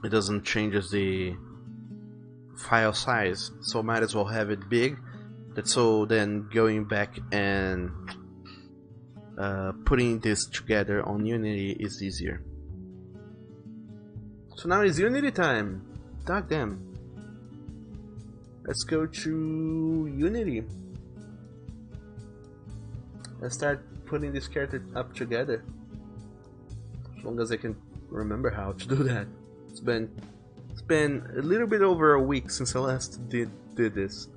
it doesn't change the file size, so might as well have it big. That's so then going back and putting this together on Unity is easier. So now it's Unity time. Dog damn. Let's go to Unity. Let's start putting this character up together. As long as I can remember how to do that. It's been a little bit over a week since I last did this.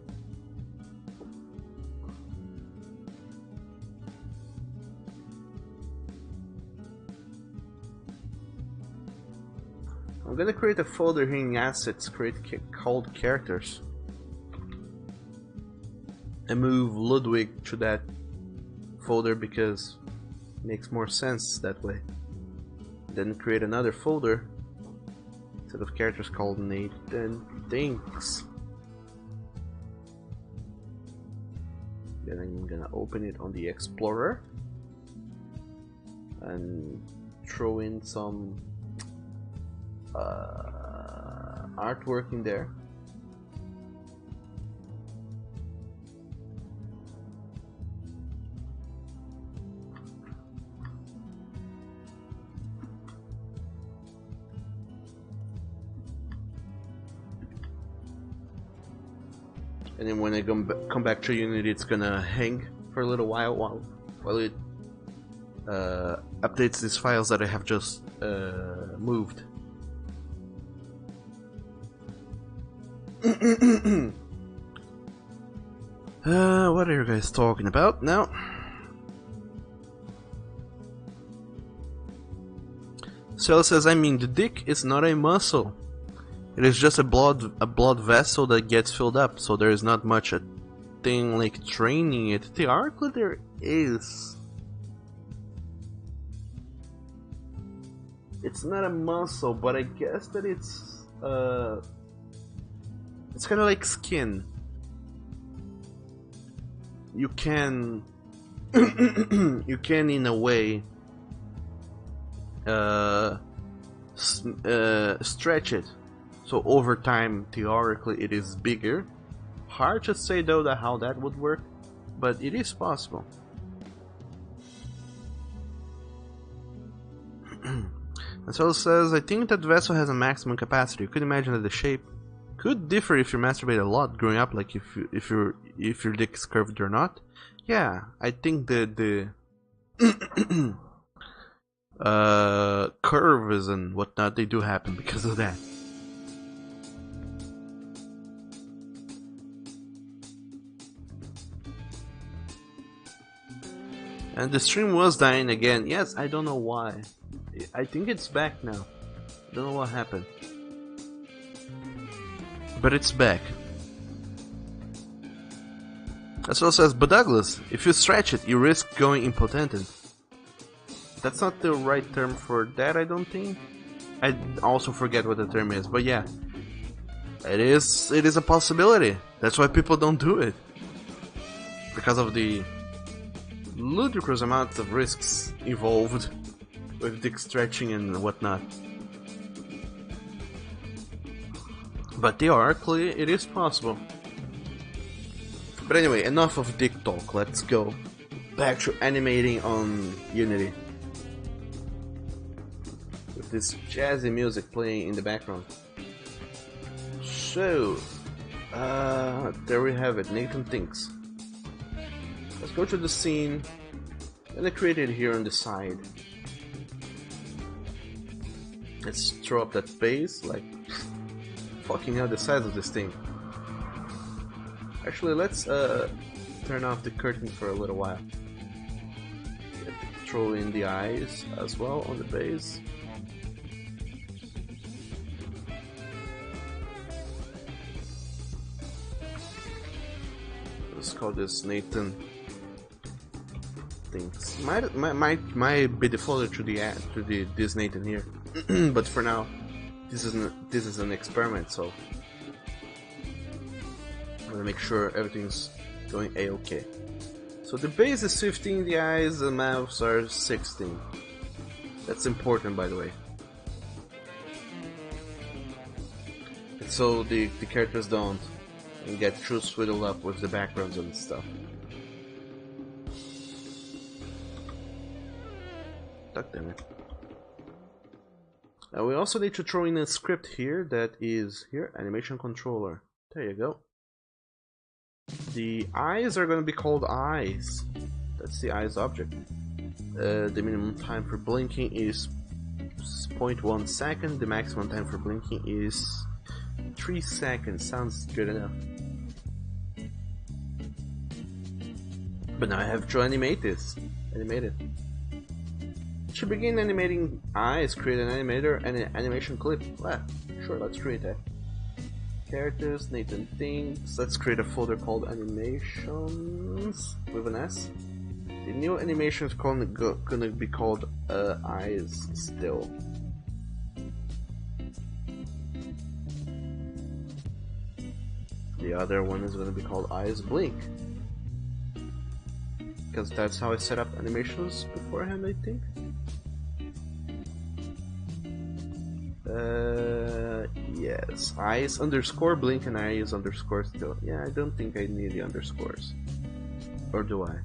I'm gonna create a folder here in assets, called characters, and move Ludwig to that folder because it makes more sense that way. Then create another folder set of characters called Nathan Thinks. Then I'm gonna open it on the Explorer and throw in some artwork in there. And then when I come back to Unity, it's gonna hang for a little while while it updates these files that I have just moved. What are you guys talking about now? Cell says, I mean, the dick is not a muscle. It is just a blood vessel that gets filled up, so there is not much a thing like training it. Theoretically, there is. It's not a muscle, but I guess that it's kind of like skin. You can you can in a way stretch it. So over time, theoretically, it is bigger. Hard to say though how that would work, but it is possible. And so it says, I think that vessel has a maximum capacity. You could imagine that the shape could differ if you masturbate a lot growing up, like if your dick is curved or not. Yeah, I think the curves and whatnot, they do happen because of that. And the stream was dying again. Yes, I don't know why. I think it's back now. I don't know what happened. But it's back. As well says, but Douglas, if you stretch it, you risk going impotent. That's not the right term for that, I don't think. I also forget what the term is, but yeah. It is a possibility. That's why people don't do it. Because of the ludicrous amount of risks involved with dick stretching and whatnot. But theoretically, it is possible. But anyway, enough of dick talk. Let's go back to animating on Unity. With this jazzy music playing in the background. So, there we have it. Nathan Thinks. Let's go to the scene. And I created here on the side. Let's throw up that base, like fucking hell, the size of this thing. Actually, let's turn off the curtain for a little while. Throw in the eyes as well on the base. Let's call this Nathan Thinks. Might be the folder to this Nathan here, but for now, this is an experiment, so I'm gonna make sure everything's going a-okay. So the base is 15, the eyes and mouths are 16. That's important, by the way. so the characters don't get too swiddled up with the backgrounds and stuff. God damn it. We also need to throw in a script here that is here, animation controller. There you go. The eyes are going to be called eyes. That's the eyes object. The minimum time for blinking is 0.1 second. The maximum time for blinking is 3 seconds. Sounds good enough. But now I have to animate this. Animate it. To begin animating eyes, create an animator and an animation clip. Well, sure, let's create that. Characters, Nathan Things. Let's create a folder called Animations with an S. The new animation is gonna be called Eyes Still. The other one is gonna be called Eyes Blink. Because that's how I set up animations beforehand, I think. Yes, eyes underscore blink and eyes underscore still. Yeah, I don't think I need the underscores. Or do I?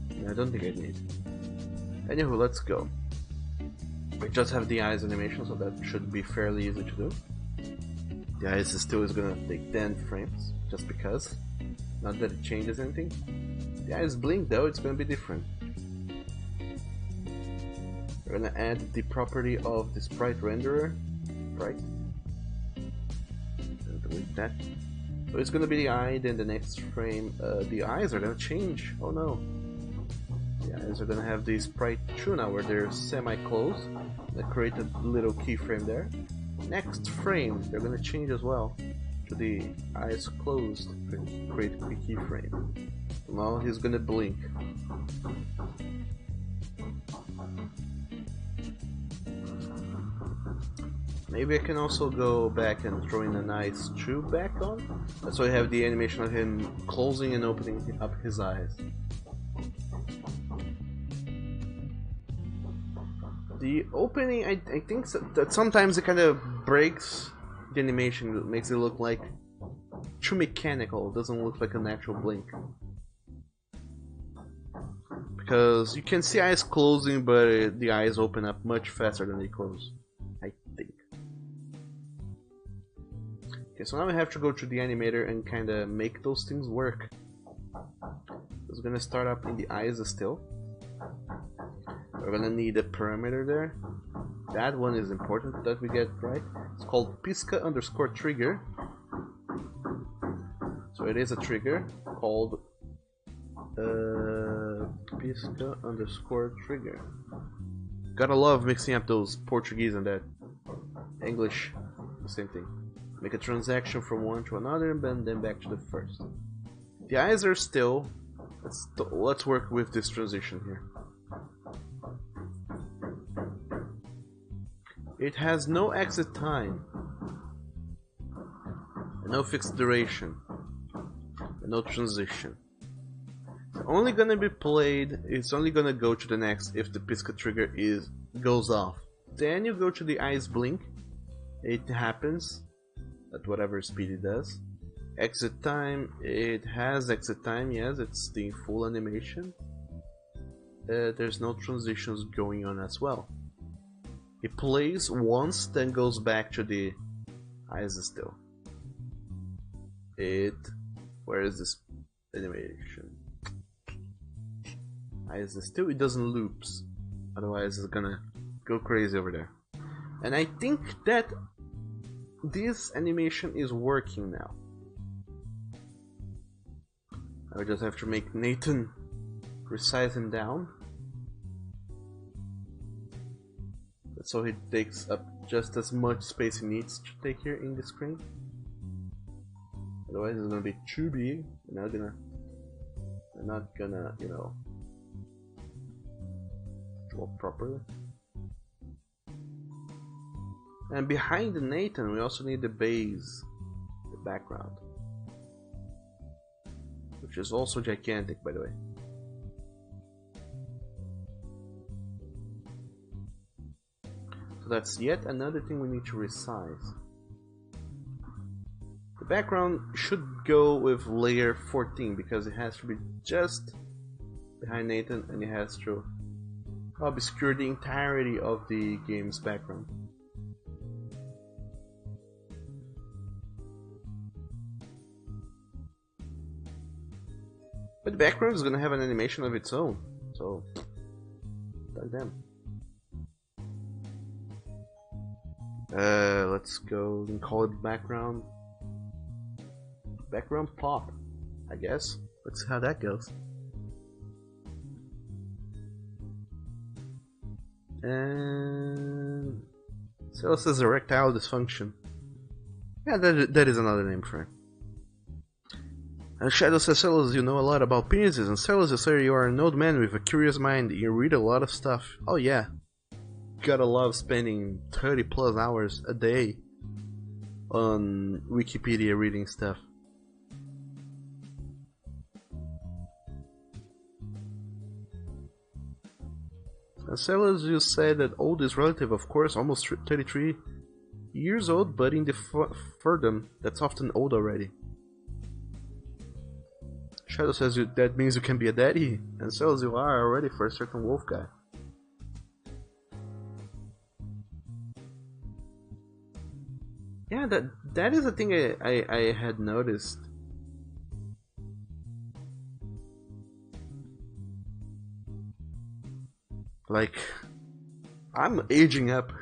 Yeah, I don't think I need. Anywho, let's go. We just have the eyes animation, so that should be fairly easy to do. The eyes still is gonna take 10 frames, just because. Not that it changes anything. The eyes blink though, it's gonna be different. We're gonna add the property of the sprite renderer, right? And delete that. So it's gonna be the eye, then the next frame, the eyes are gonna change. Oh no. The eyes are gonna have the sprite true now, where they're semi-closed. I create a little keyframe there. Next frame, they're gonna change as well to the eyes closed. Create a keyframe. Now he's gonna blink. Maybe I can also go back and throw in an eyes tube back on. So I have the animation of him closing and opening up his eyes. The opening, I think that sometimes it kind of breaks the animation. It makes it look like too mechanical. It doesn't look like an actual blink. Because you can see eyes closing, but the eyes open up much faster than they close, I think. Okay, so now we have to go to the animator and kind of make those things work. It's gonna start up in the eyes still. We're gonna need a parameter there. That one is important that we get right. It's called Pisca underscore trigger. So it is a trigger called Pisca underscore trigger. Gotta love mixing up those Portuguese and that English, the same thing. Make a transaction from one to another and then back to the first. The eyes are still. Let's work with this transition here. It has no exit time, and no fixed duration, and no transition. It's only gonna be played. It's only gonna go to the next if the Pisca trigger goes off. Then you go to the eyes blink. It happens at whatever speed it does. Exit time. It has exit time. Yes, it's the full animation. There's no transitions going on as well. It plays once, then goes back to the eyes still. Where is this animation? Eyes still, it doesn't loops. Otherwise it's gonna go crazy over there. And I think that this animation is working now. I just have to make Nathan resize him down. So he takes up just as much space he needs to take here in the screen. Otherwise it's gonna be too big. They're not gonna, you know, draw properly. And behind the Nathan we also need the base, the background. Which is also gigantic, by the way. So that's yet another thing we need to resize. background should go with layer 14 because it has to be just behind Nathan and it has to obscure the entirety of the game's background. But the background is gonna have an animation of its own, so like them. Let's go and call it background pop, I guess. Let's see how that goes. And so it says erectile dysfunction. Yeah, that is another name for it. And Shadow says, Celos, you know a lot about penises, and Celos, you say you are an old man with a curious mind. You read a lot of stuff. Oh yeah. Gotta love spending 30 plus hours a day on Wikipedia reading stuff. And Celos, you said that old is relative, of course, almost 33 years old, but in the furdom, that's often old already. Shadow says that means you can be a daddy, and Celos, you are already for a certain wolf guy. Yeah, that is a thing I had noticed. Like, I'm aging up.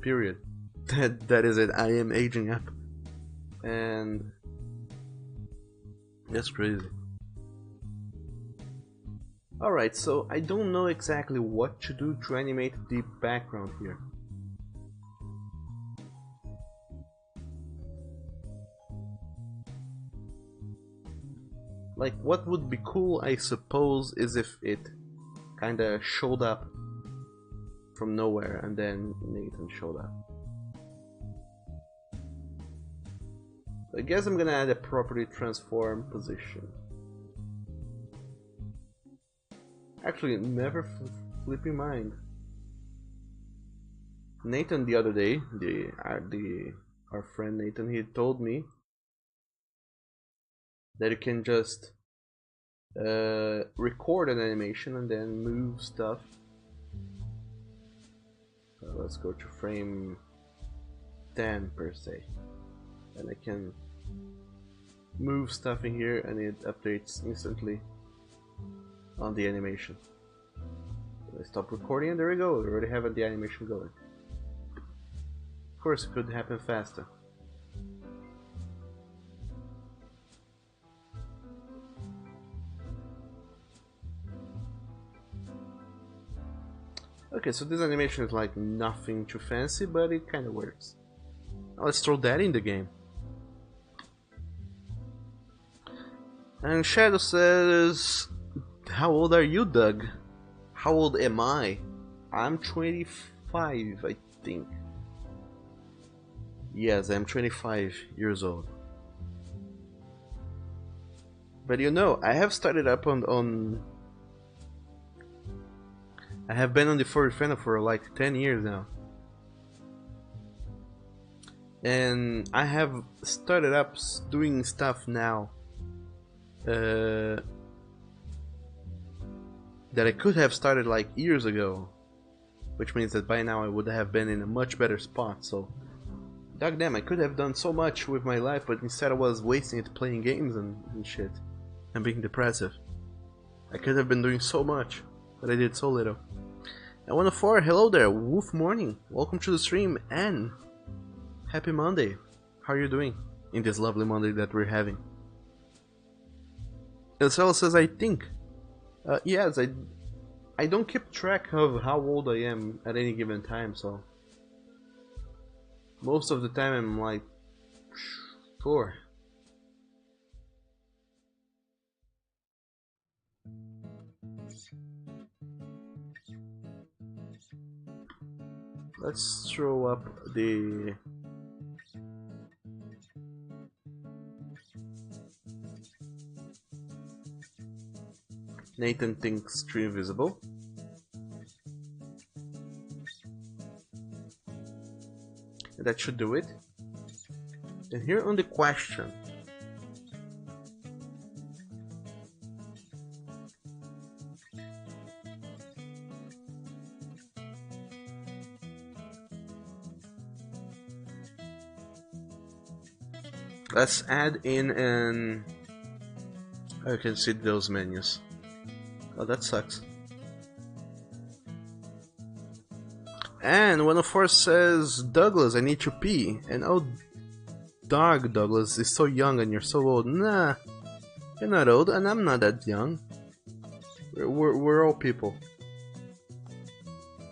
Period. That is it. I am aging up. And that's crazy. Alright, so I don't know exactly what to do to animate the background here. Like, what would be cool, I suppose, is if it kinda showed up from nowhere and then Nathan showed up. I guess I'm gonna add a property transform position. Actually, never flip in mind. Nathan the other day, our friend Nathan, he told me that you can just record an animation and then move stuff. Let's go to frame 10 per se, and I can move stuff in here and it updates instantly on the animation. I stop recording and there we go, we already have the animation going. Of course it could happen faster. Okay, so this animation is like nothing too fancy, but it kinda works. Now let's throw that in the game. And Shadow says, how old are you, Doug? How old am I? I'm 25, I think. Yes, I'm 25 years old. But you know, I have started up on I have been on the furry fandom for like 10 years now. And I have started up doing stuff now that I could have started like years ago, which means that by now I would have been in a much better spot. So, goddamn, I could have done so much with my life, but instead I was wasting it playing games and shit, and being depressive. I could have been doing so much, but I did so little. And 104, hello there, Wolf Morning, welcome to the stream, and happy Monday. How are you doing in this lovely Monday that we're having? Elcel says, I think. Yes, I don't keep track of how old I am at any given time, so most of the time I'm like 4. Let's throw up the Nathan thinks tree invisible. That should do it. And here on the question. Let's add in an... I can see those menus. Oh, that sucks. And 104 says, Douglas, I need to pee. And oh, dog, Douglas is so young and you're so old. Nah, you're not old and I'm not that young. We're all people.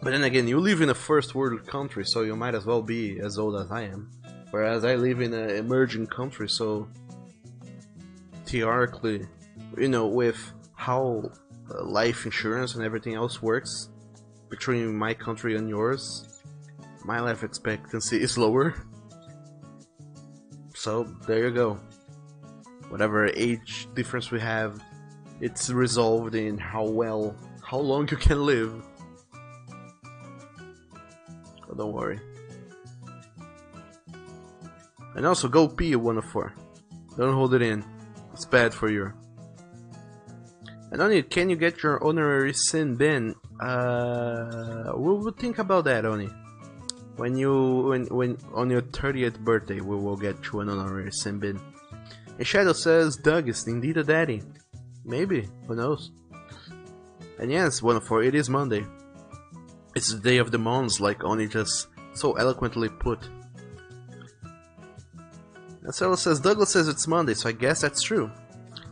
But then again, you live in a first world country, so you might as well be as old as I am. Whereas I live in an emerging country, so theoretically, you know, with how life insurance and everything else works between my country and yours, my life expectancy is lower. So there you go. Whatever age difference we have, it's resolved in how long you can live. So don't worry. And also, go pee 104. Don't hold it in. It's bad for you. And Oni, can you get your honorary sin bin? We'll think about that, Oni. When on your 30th birthday, we will get you an honorary sin bin. And Shadow says, Doug is indeed a daddy. Maybe, who knows? And yes, 104, it is Monday. It's the day of the Mons, like Oni just so eloquently put. And Sarah says, Douglas says it's Monday, so I guess that's true.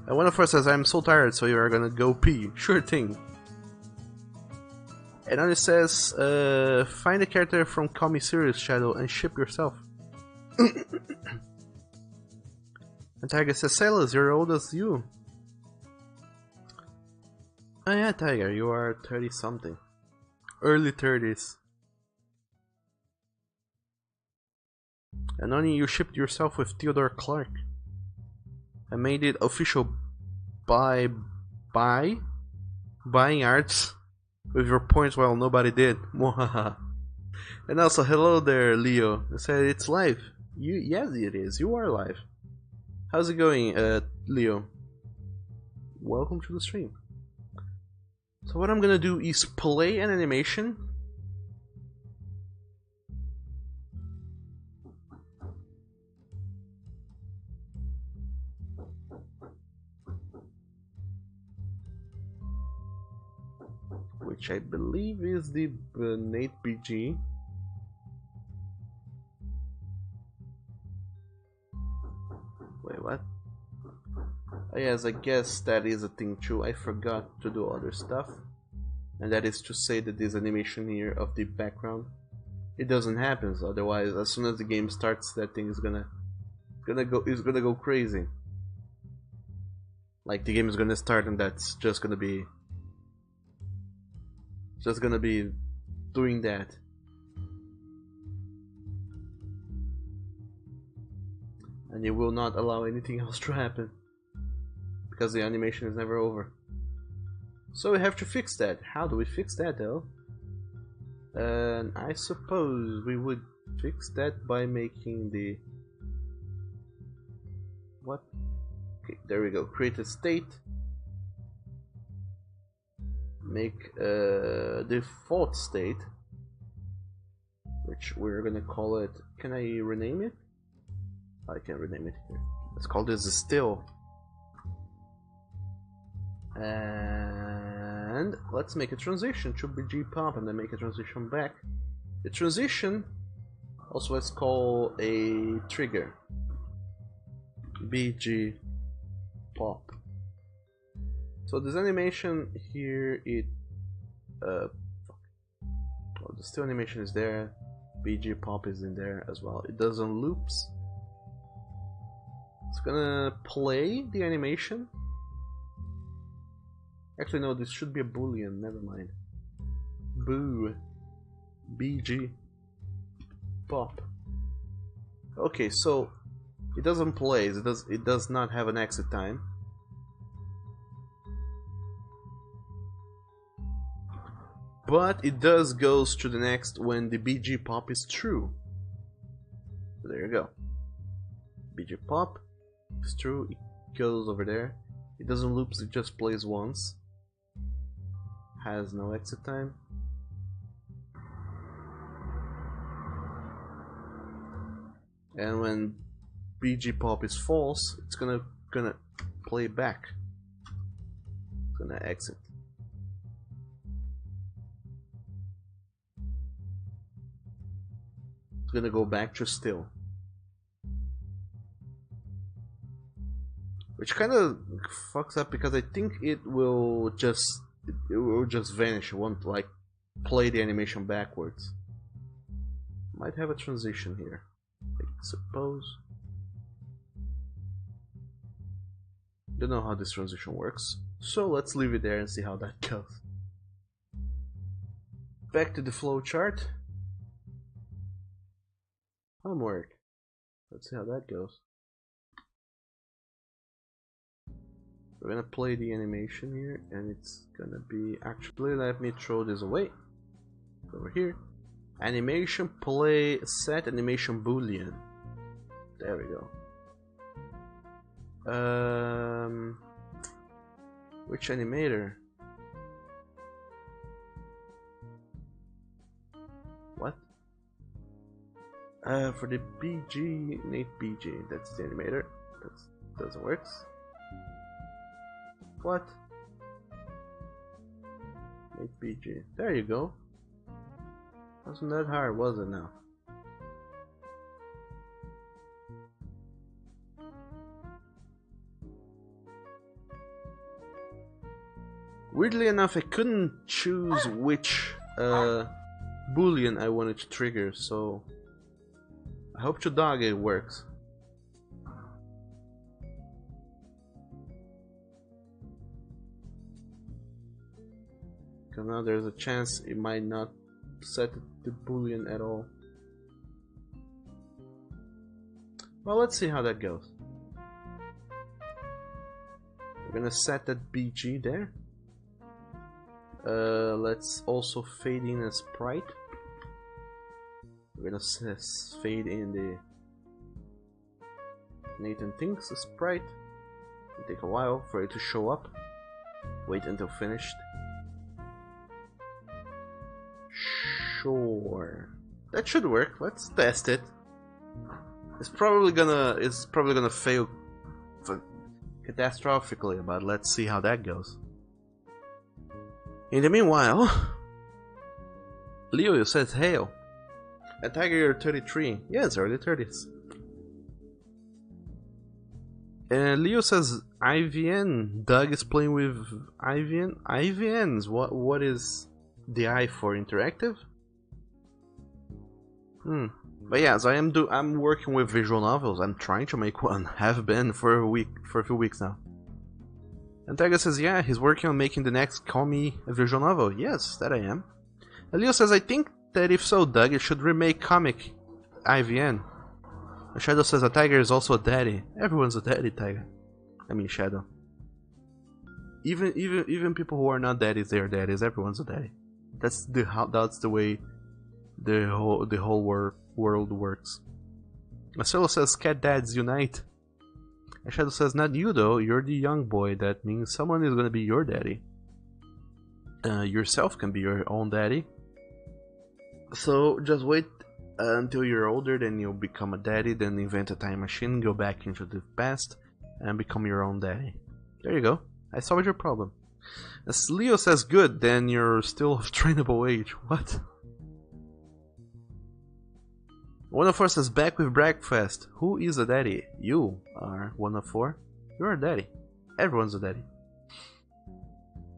And 104 says, I'm so tired, so you are gonna go pee. Sure thing. And Oni says, find a character from Call Me Serious, Shadow, and ship yourself. And Tiger says, Silas, you're old as you. Oh yeah, Tiger, you are 30 something. Early 30s. And only you shipped yourself with Theodore Clark. I made it official by buying arts with your points while nobody did. And also, hello there, Leo. I said it's live. Yes, it is. You are live. How's it going, Leo? Welcome to the stream. So what I'm gonna do is play an animation. Which I believe is the Nate BG. Wait, what? Oh, yes, I guess that is a thing too. I forgot to do other stuff, and that is to say that this animation here of the background, it doesn't happen. Otherwise, as soon as the game starts, that thing is gonna go crazy. Like the game is gonna start, and that's just gonna be doing that. And it will not allow anything else to happen. Because the animation is never over. So we have to fix that. How do we fix that though? And I suppose we would fix that by making the... What? Okay, there we go. Create a state. Make a default state. Which we're gonna call it... Can I rename it? I can rename it here. Let's call this a still. And let's make a transition to BG pop and then make a transition back. The transition also let's call a trigger. BG pop. So this animation here, the still animation is there. BG pop is in there as well. It does on loops. It's gonna play the animation. Actually, no, this should be a boolean, never mind. Boo. BG. Pop. Okay, so it doesn't play, it does not have an exit time. But it does goes to the next when the BG pop is true. So there you go. BG Pop. It's true, it goes over there. It doesn't loop, it just plays once. Has no exit time. And when BG Pop is false, it's gonna play back. It's gonna exit. It's gonna go back to still. Which kind of fucks up because I think it will just vanish. It won't like play the animation backwards. Might have a transition here, I suppose. Don't know how this transition works, so let's leave it there and see how that goes. Back to the flow chart. Homework. Let's see how that goes. We're gonna play the animation here, and it's gonna be actually, let me throw this away. Over here, animation play set animation boolean. There we go. Which animator? What? For the BG, Nate BG. That's the animator. That doesn't work. What? Nate BG. There you go. Wasn't that hard, was it now? Weirdly enough, I couldn't choose which boolean I wanted to trigger, so I hope Chodage works. Because now there's a chance it might not set the boolean at all. Well, let's see how that goes. We're gonna set that BG there. Let's also fade in a sprite. We're gonna fade in the Nathan Thinks sprite. It'll take a while for it to show up. Wait until finished. Sure, that should work. Let's test it. It's probably gonna fail catastrophically, but let's see how that goes. In the meanwhile, Leo says, "Hail, a Tiger, you're 33. Yeah, it's early 30s." And Leo says, "IVN." Doug is playing with IVN. IVNs. What is the I for? Interactive? But yeah, so I'm working with visual novels. I'm trying to make one. Have been for a few weeks now. And Tiger says, yeah, he's working on making the next Call Me a visual novel. Yes, that I am. And Leo says, I think that if so, Doug, it should remake comic IVN. And Shadow says, a tiger is also a daddy. Everyone's a daddy, Tiger. I mean, Shadow. Even people who are not daddies, they are daddies. Everyone's a daddy. That's the way the whole world works. Marcelo says, cat dads unite. And Shadow says, not you though, you're the young boy. That means someone is gonna be your daddy. Yourself can be your own daddy. So just wait until you're older, then you'll become a daddy, then invent a time machine, go back into the past, and become your own daddy. There you go. I solved your problem. As Leo says, good, then you're still of trainable age. What? 104 says, back with breakfast. Who is a daddy? You are 104. You're a daddy. Everyone's a daddy.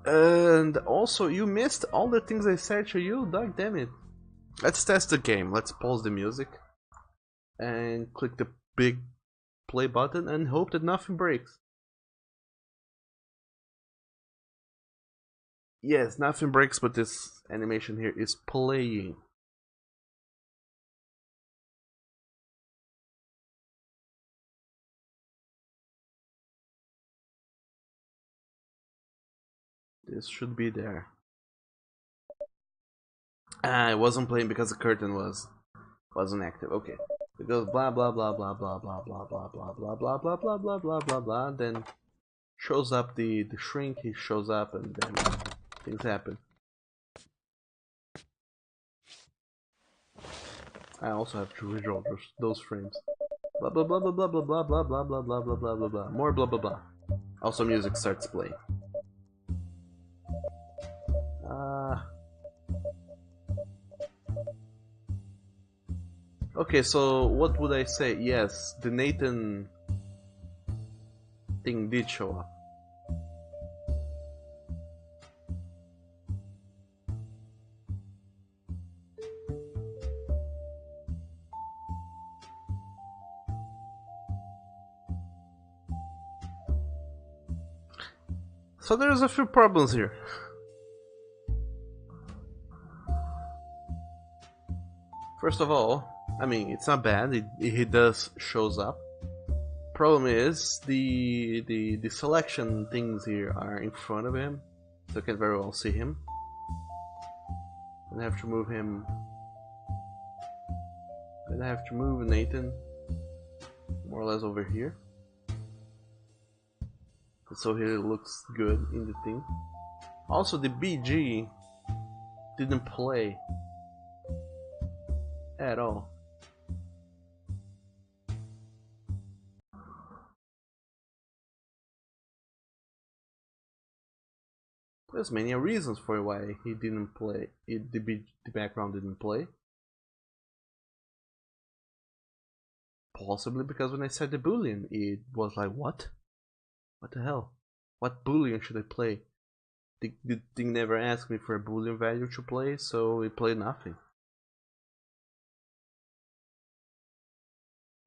And also, you missed all the things I said to you, Doug, damn it. Let's test the game. Let's pause the music and click the big play button and hope that nothing breaks. Yes, nothing breaks, but this animation here is playing. This should be there. Ah, it wasn't playing because the curtain wasn't active. Okay. It goes blah blah blah blah blah blah blah blah blah blah blah blah blah blah blah blah blah. Then shows up the shrink. He shows up, and then things happen. I also have to redraw those frames. Blah blah blah blah blah blah blah blah blah blah blah blah blah blah blah. More blah blah blah. Also, music starts playing. Okay, so what would I say? Yes, the Nathan thing did show up. So there's a few problems here. First of all, I mean, it's not bad. He does shows up. Problem is the selection things here are in front of him, so I can very well see him. And I have to move him. And I have to move Nathan more or less over here, so here it looks good in the thing. Also, the BG didn't play at all. There's many reasons for why he didn't play. The background didn't play. Possibly because when I said the boolean, it was like, what? What the hell? What boolean should I play? The thing never asked me for a boolean value to play, so it played nothing.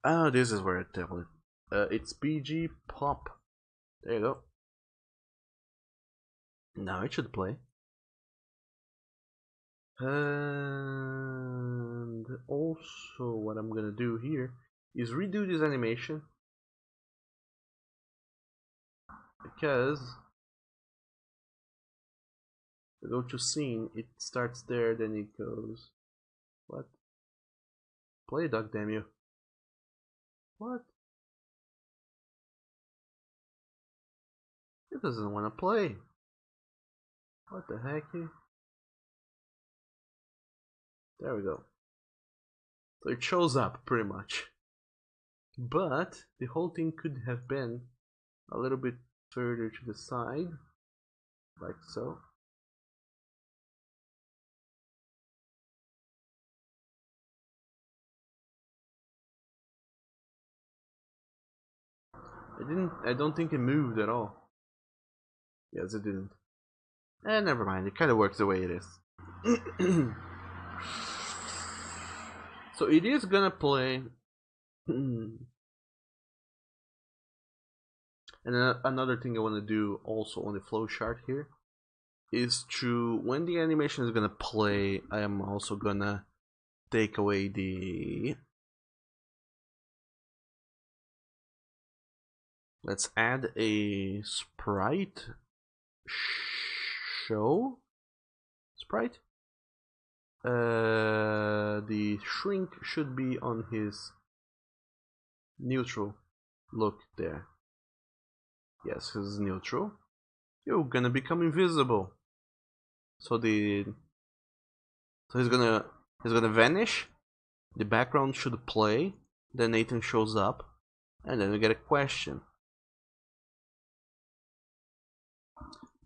Oh, this is where I tell it. It's BG pop. There you go. Now it should play. And also what I'm gonna do here is redo this animation, because I go to scene, it starts there, then it goes, what? Play, dog, damn you. What? It doesn't want to play. What the heck? There we go. So it shows up pretty much. But the whole thing could have been a little bit further to the side, like so. I don't think it moved at all. Yes, it didn't. Never mind, it kind of works the way it is. So it is gonna play. And another thing I want to do also on the flowchart here is to, when the animation is gonna play, I am also gonna take away the. Let's add a sprite show sprite. The shrink should be on his neutral. Look there. Yes, his neutral. You're gonna become invisible. So he's gonna vanish. The background should play. Then Nathan shows up, and then we get a question.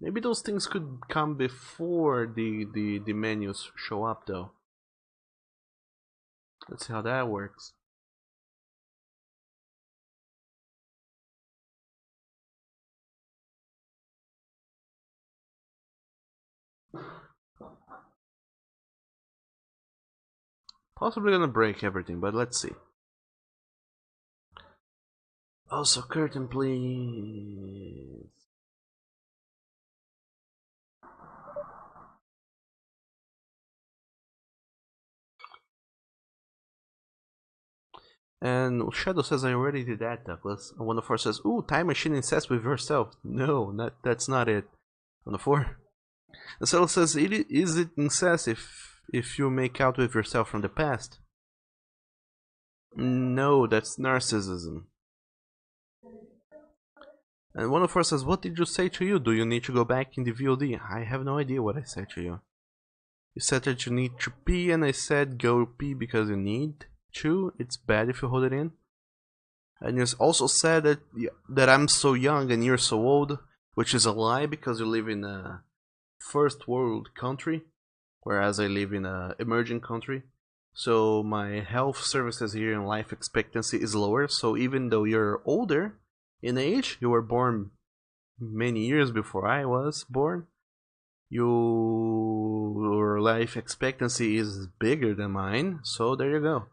Maybe those things could come before the menus show up, though. Let's see how that works. Possibly gonna break everything, but let's see. Also, curtain, please. And Shadow says, I already did that, Douglas. And 104 says, ooh, time machine incest with yourself. No, that's not it. 104. And Settle says, is it incest if you make out with yourself from the past? No, that's narcissism. And one of us says, what did you say to you? Do you need to go back in the VOD? I have no idea what I said to you. You said that you need to pee, and I said go pee because you need to. It's bad if you hold it in. And you also said that I'm so young and you're so old, which is a lie because you live in a first world country, whereas I live in a emerging country. So my health services here and life expectancy is lower. So even though you're older in age, you were born many years before I was born, your life expectancy is bigger than mine. So there you go.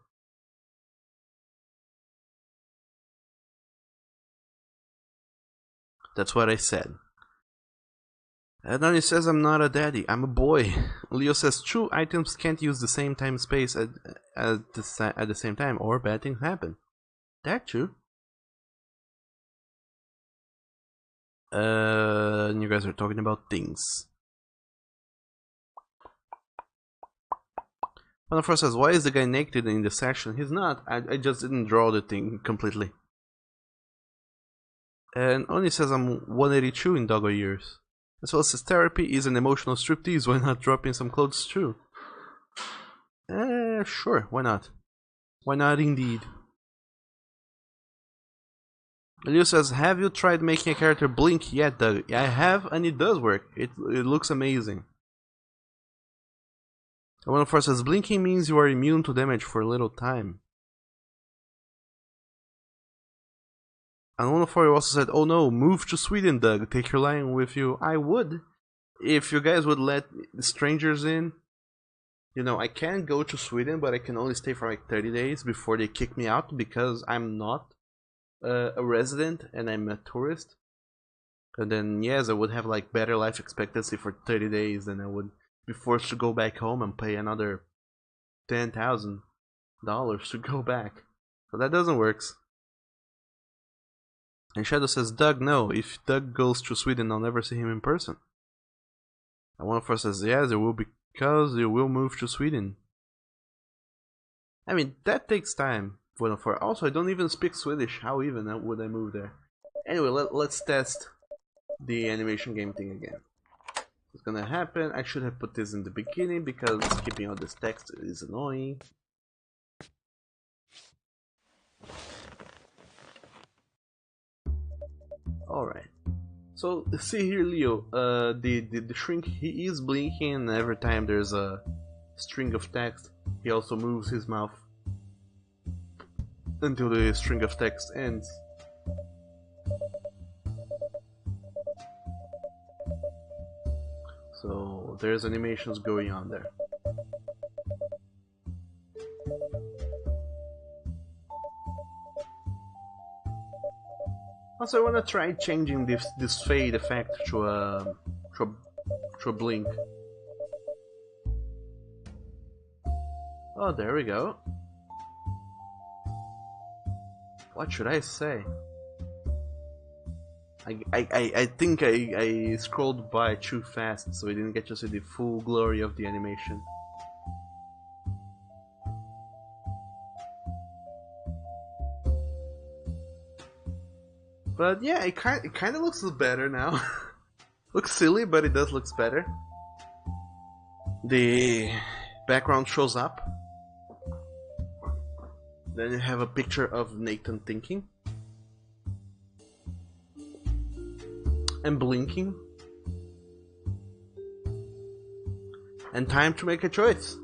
That's what I said. And then he says I'm not a daddy, I'm a boy. Leo says two items can't use the same time space at the same time, or bad things happen. That true. And you guys are talking about things. One of us says, why is the guy naked in the section? He's not. I just didn't draw the thing completely. And Oni says I'm 182 in doggo years. As well as therapy is an emotional striptease. Why not drop in some clothes too? Sure, why not? Why not indeed? Leo says, have you tried making a character blink yet, Doug? I have, and it does work. It looks amazing. And one of us says, blinking means you are immune to damage for a little time. And one of you also said, oh no, move to Sweden, Doug. Take your lion with you. I would. If you guys would let strangers in. You know, I can go to Sweden, but I can only stay for like 30 days before they kick me out because I'm not a resident and I'm a tourist. And then, yes, I would have like better life expectancy for 30 days than I would be forced to go back home and pay another $10,000 to go back. So that doesn't work. And Shadow says, Doug, no. If Doug goes to Sweden, I'll never see him in person. And one of us says, yes, it will because you will move to Sweden. I mean, that takes time. Also, I don't even speak Swedish. How even would I move there? Anyway, let's test the animation game thing again. It's gonna happen. I should have put this in the beginning because skipping all this text is annoying. Alright. So, see here, Leo. The shrink, he is blinking, and every time there's a string of text, he also moves his mouth until the string of text ends. So there's animations going on there. Also, I wanna try changing this fade effect to a blink. Oh, there we go. What should I say? I think I scrolled by too fast, so I didn't get to see the full glory of the animation. But yeah, it kind of looks better now. Looks silly, but it does look better. The background shows up. Then you have a picture of Nathan thinking. And blinking. And time to make a choice.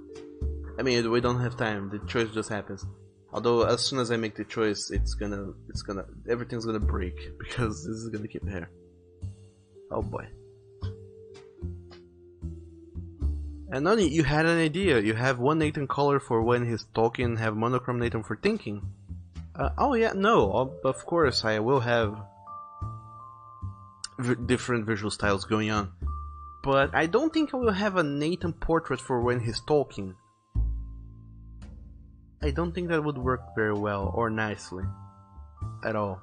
I mean, we don't have time, the choice just happens. Although, as soon as I make the choice, everything's gonna break, because this is gonna keep here. Oh boy. And Nani, you had an idea. You have one Nathan color for when he's talking, and have monochrome Nathan for thinking. Oh yeah, no, of course I will have different visual styles going on. But I don't think I will have a Nathan portrait for when he's talking. I don't think that would work very well or nicely at all.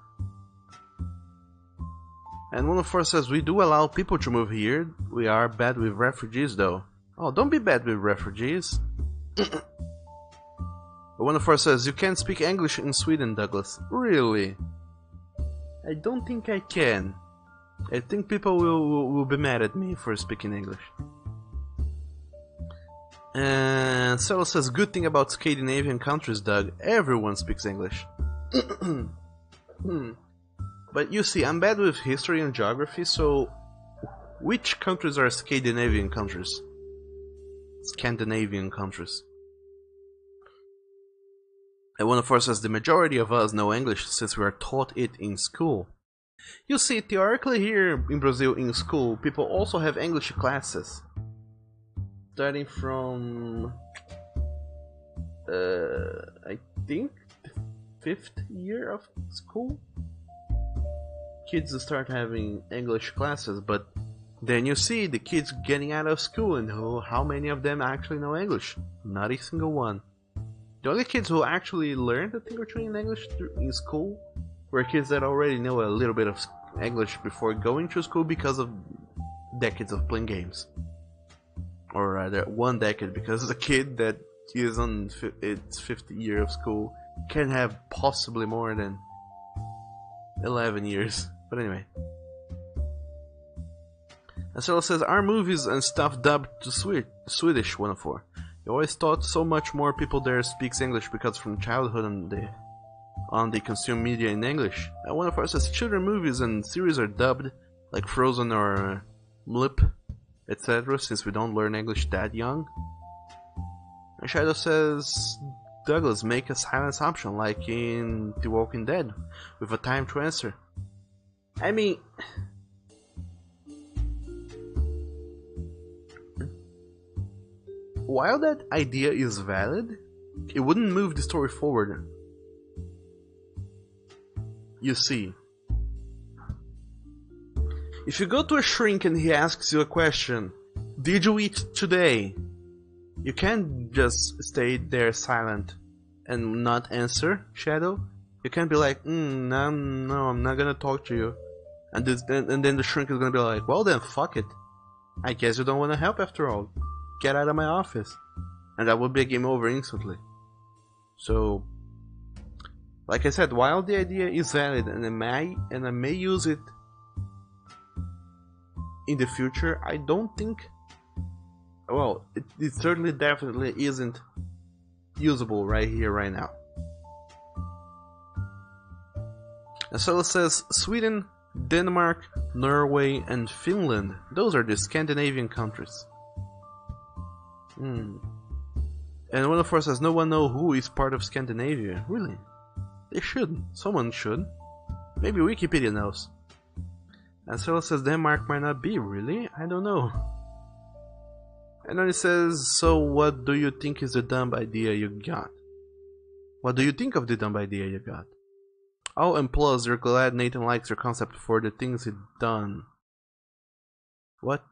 And one of us says, we do allow people to move here. We are bad with refugees though. Oh, don't be bad with refugees. One of us says, you can't speak English in Sweden, Douglas. Really? I don't think I can. I think people will be mad at me for speaking English. And Cell says, good thing about Scandinavian countries, Doug, everyone speaks English. But you see, I'm bad with history and geography, so which countries are Scandinavian countries? Scandinavian countries. And one of us says, the majority of us know English since we are taught it in school. You see, theoretically here in Brazil in school, people also have English classes. Starting from, I think, the 5th year of school? Kids start having English classes, but then you see the kids getting out of school and how many of them actually know English? Not a single one. The only kids who actually learned a thing or two in English in school were kids that already know a little bit of English before going to school because of decades of playing games. Or rather, 1 decade, because the kid that is on its 5th year of school can have possibly more than 11 years. But anyway. Marcelo says, are movies and stuff dubbed to Swedish 104? You always thought so much more people there speaks English because from childhood on they consume media in English. 104 says, children movies and series are dubbed, like Frozen or Mlip, etc., since we don't learn English that young. And Shadow says, Douglas, make a silence option like in The Walking Dead, with a time to answer. I mean, while that idea is valid, it wouldn't move the story forward. You see, if you go to a shrink and he asks you a question, did you eat today? You can't just stay there silent and not answer, Shadow. You can't be like, no, I'm not gonna talk to you. And then the shrink is gonna be like, well then, fuck it. I guess you don't wanna help after all. Get out of my office. And that would be a game over instantly. So, like I said, while the idea is valid and I may use it in the future, I don't think, well, it certainly definitely isn't usable right here, right now. And so it says Sweden, Denmark, Norway, and Finland. Those are the Scandinavian countries. And one of us says, no one knows who is part of Scandinavia. Really? They should. Someone should. Maybe Wikipedia knows. And so it says Denmark might not be. Really? I don't know. And then it says, so what do you think is the dumb idea you got? What do you think of the dumb idea you got? Oh, and plus, you're glad Nathan likes your concept for the things he's done. What?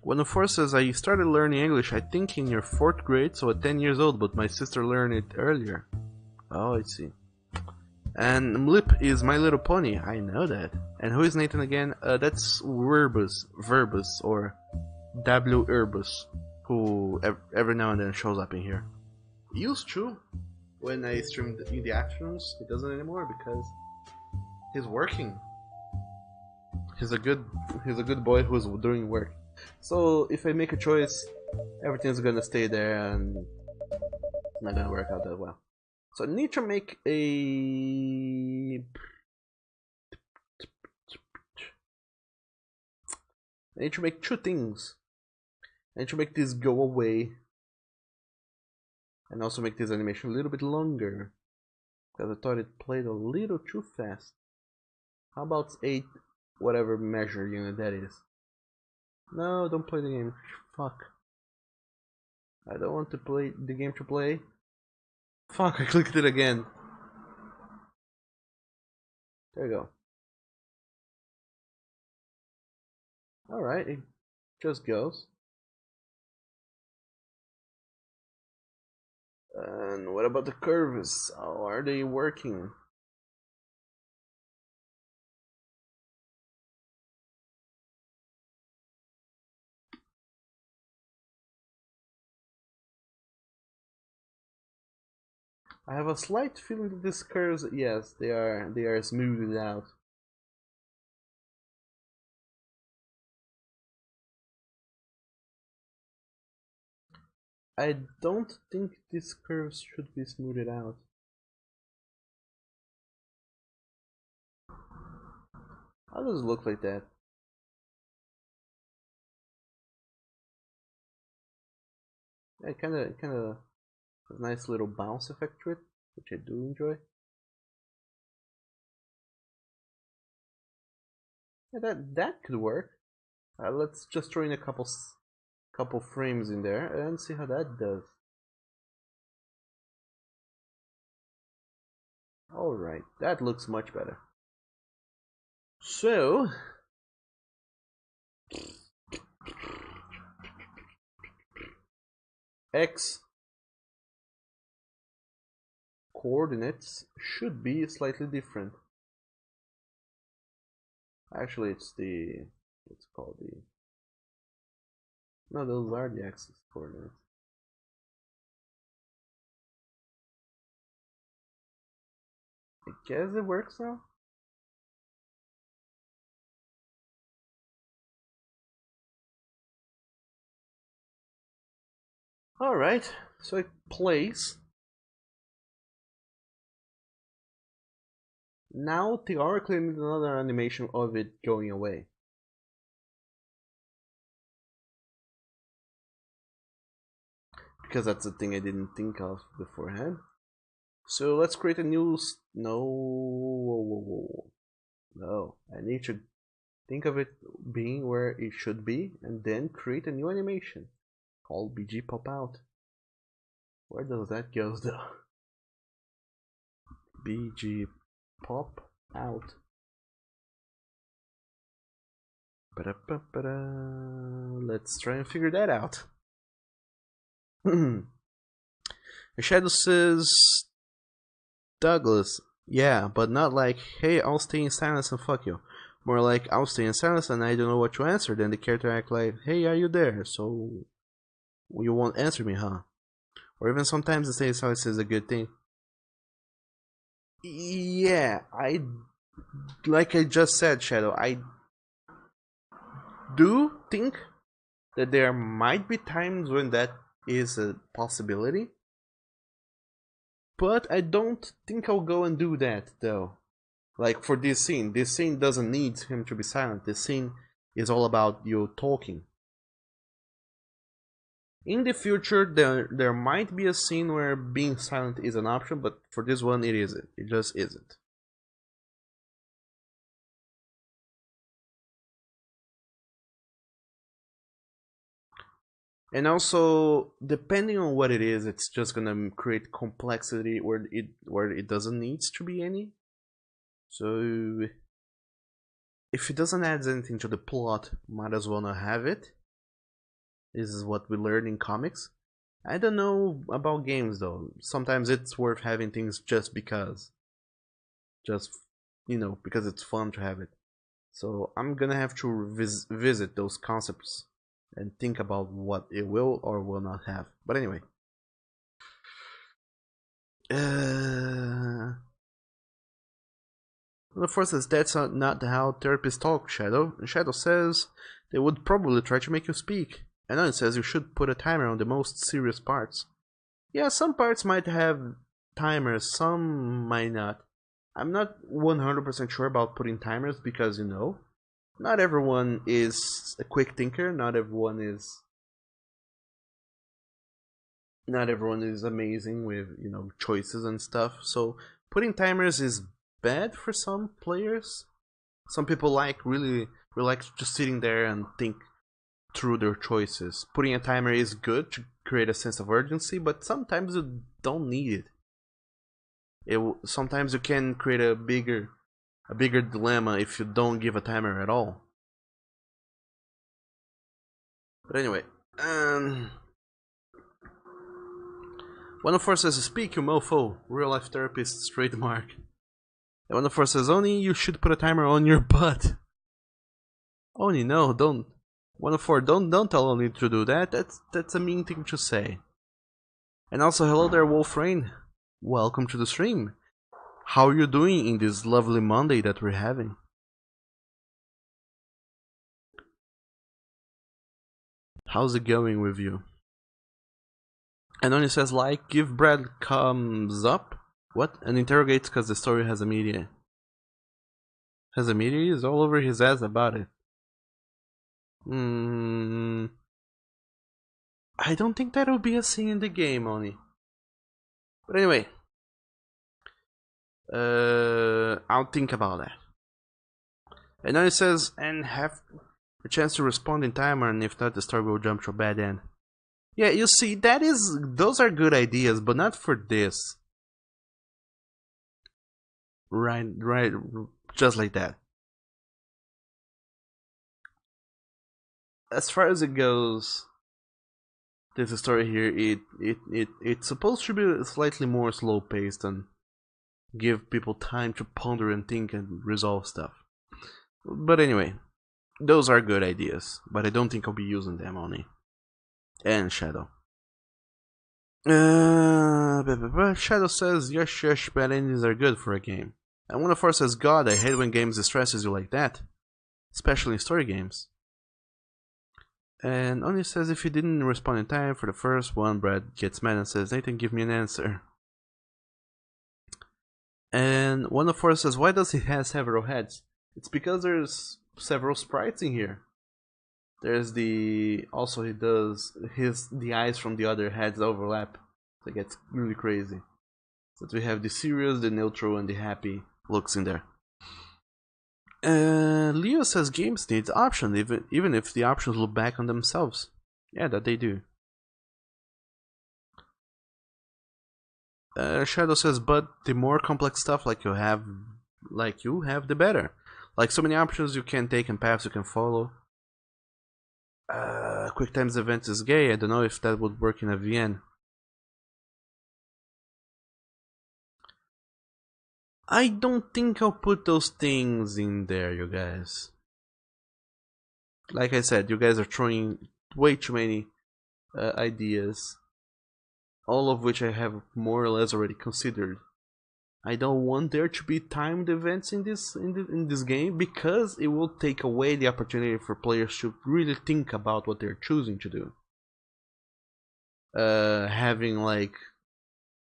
One of four says, I started learning English, I think in your 4th grade, so at 10 years old, but my sister learned it earlier. Oh, I see. And Mlip is My Little Pony, I know that. And who is Nathan again? That's Verbus, or W. Urbus, who every now and then shows up in here. He used to, when I streamed in the afternoons. He doesn't anymore because he's working. He's a good boy who's doing work. So if I make a choice, everything's gonna stay there and it's not gonna work out that well. So I need to make two things. I need to make this go away. And also make this animation a little bit longer. Because I thought it played a little too fast. How about 8 whatever measure unit that is? No, don't play the game. Fuck. I don't want to play the game to play. Fuck, I clicked it again. There you go. Alright, it just goes. And what about the curves? How are they working? I have a slight feeling that these curves, yes, they are smoothed out. I don't think these curves should be smoothed out. How does it look like that? Yeah, kind of a nice little bounce effect to it, which I do enjoy. Yeah, that could work. Let's just throw in a couple frames in there and see how that does. Alright, that looks much better. So, X coordinates should be slightly different. Actually, it's called the, no, those are the axis coordinates. I guess it works now. Alright, so it plays. Now theoretically I need another animation of it going away. Because that's the thing I didn't think of beforehand. So let's create a new no, I need to think of it being where it should be and then create a new animation called BG pop out. Where does that go though? BG pop out. Let's try and figure that out. Shadow says, Douglas, yeah, but not like, hey, I'll stay in silence and fuck you. More like, I'll stay in silence and I don't know what to answer. Then the character act like, hey, are you there? So you won't answer me, huh? Or even sometimes the staying silence is a good thing. Yeah, like I just said, Shadow, I do think that there might be times when that is a possibility. But I don't think I'll go and do that, though. Like, for this scene doesn't need him to be silent. This scene is all about you talking. In the future, there might be a scene where being silent is an option, but for this one, it isn't. It just isn't. And also, depending on what it is, it's just gonna create complexity where it doesn't need to be any. So if it doesn't add anything to the plot, might as well not have it. This is what we learn in comics. I don't know about games though. Sometimes it's worth having things just because. Just, because it's fun to have it. So I'm gonna have to visit those concepts and think about what it will or will not have. But anyway. Of course, that's not how therapists talk, Shadow. Shadow says they would probably try to make you speak. And then it says you should put a timer on the most serious parts. Yeah, some parts might have timers, some might not. I'm not 100% sure about putting timers because, not everyone is a quick thinker, not everyone is amazing with, choices and stuff. So putting timers is bad for some players. Some people really like just sitting there and think through their choices. Putting a timer is good to create a sense of urgency, but sometimes you don't need it. Sometimes you can create a bigger dilemma if you don't give a timer at all. But anyway, one of us says, "Speak, you mofo." Real life therapist's trademark. And one of us says, "Oni, you should put a timer on your butt." Oni, no, don't. 104, don't tell Oni to do that. That's a mean thing to say. And also, hello there, Wolf Rain. welcome to the stream. How are you doing in this lovely Monday that we're having? How's it going with you? And only says like, give Brad comes up. What? And interrogates because the story has a media. Has a media? He's all over his ass about it. I don't think that'll be a scene in the game, Oni. But anyway. I'll think about that. And then it says, and have a chance to respond in time, and if not, the story will jump to a bad end. Yeah, you see, those are good ideas, but not for this. Right, just like that. As far as it goes, this story here, it's supposed to be slightly more slow paced and give people time to ponder and think and resolve stuff. But anyway, those are good ideas, but I don't think I'll be using them, Oni. And Shadow. Shadow says, yes, bad endings are good for a game. And one of us says, God, I hate when games distresses you like that. Especially in story games. And Oni says, if you didn't respond in time for the first one, Brad gets mad and says, Nathan, give me an answer. And one of us says, why does he have several heads? It's because there's several sprites in here. There's also he does the eyes from the other heads overlap. So it gets really crazy. So we have the serious, the neutral, and the happy looks in there. Leo says games need options, even if the options look back on themselves. Yeah, that they do. Shadow says, but the more complex stuff like you have, the better. Like so many options you can take and paths you can follow. Quick times event is gay. I don't know if that would work in a VN. I don't think I'll put those things in there, you guys. Like I said, you guys are throwing way too many ideas, all of which I have more or less already considered. I don't want there to be timed events in this game because it will take away the opportunity for players to really think about what they're choosing to do. Having like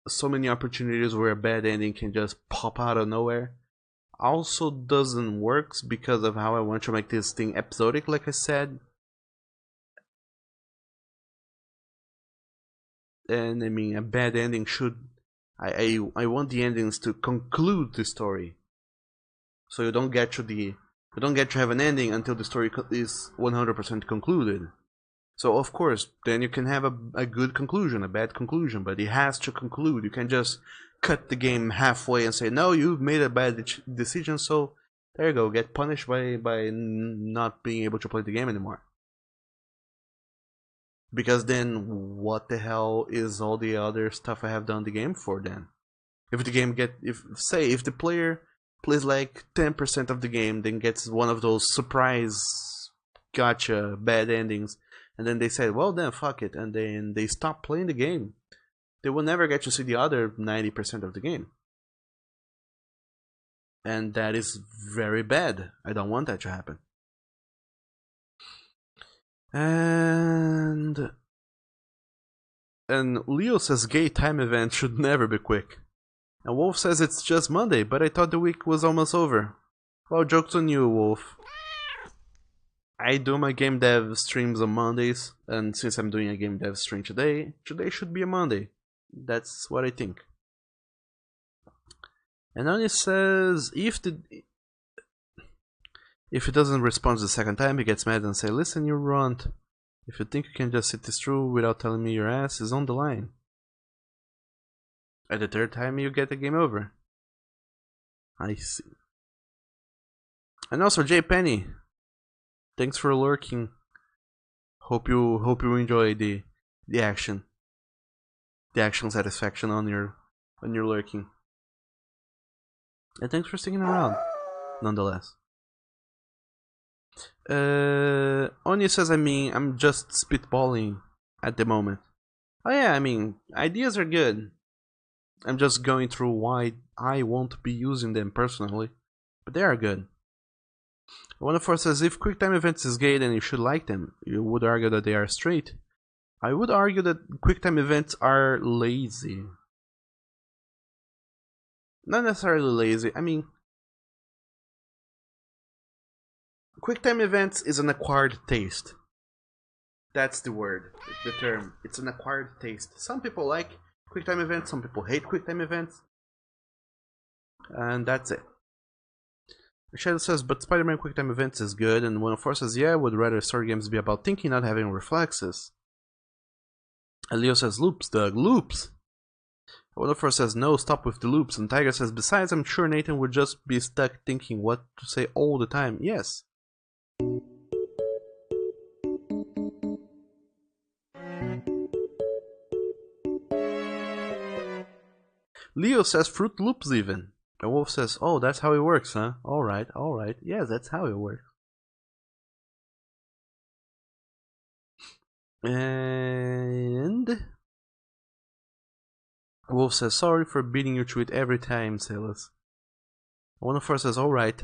so many opportunities where a bad ending can just pop out of nowhere also doesn't work because of how I want to make this thing episodic, like I said. And I mean, a bad ending should. I want the endings to conclude the story, so you don't get to have an ending until the story is 100% concluded. So of course, then you can have a good conclusion, a bad conclusion, but it has to conclude. You can just cut the game halfway and say, no, you've made a bad decision, so there you go, get punished by not being able to play the game anymore. Because then, what the hell is all the other stuff I have done the game for then? If the game if the player plays like 10% of the game, then gets one of those surprise gotcha bad endings, and then they say, well then, fuck it, and then they stop playing the game, they will never get to see the other 90% of the game. And that is very bad. I don't want that to happen. And Leo says gay time event should never be quick. And Wolf says it's just Monday, but I thought the week was almost over. Well, joke's on you, Wolf. I do my game dev streams on Mondays, and since I'm doing a game dev stream today should be a Monday. That's what I think. And then it says if it doesn't respond the second time, he gets mad and say, listen, you runt. If you think you can just sit this through without telling me your ass is on the line. At the third time, you get the game over. I see. And also, J Penny, thanks for lurking. Hope you enjoy the action satisfaction on your lurking. And thanks for sticking around, nonetheless. Onya says, I mean, I'm just spitballing at the moment. Oh yeah, I mean, ideas are good. I'm just going through why I won't be using them personally, but they are good. 104 says, if QuickTime events is gay, then you should like them. You would argue that they are straight. I would argue that QuickTime events are lazy. Not necessarily lazy, I mean, QuickTime events is an acquired taste. That's the word, the term. It's an acquired taste. Some people like QuickTime events, some people hate QuickTime events. And that's it. Shadow says, but Spider-Man QuickTime events is good, and 104 says, yeah, I would rather story games be about thinking, not having reflexes. And Leo says, loops, Doug, loops! 104 says, no, stop with the loops, and Tiger says, besides, I'm sure Nathan would just be stuck thinking what to say all the time. Yes. Leo says Fruit Loops even. And Wolf says, oh, that's how it works, huh? Alright, alright. Yeah, that's how it works. And Wolf says, sorry for beating you to it every time, Silas. 104 says, alright.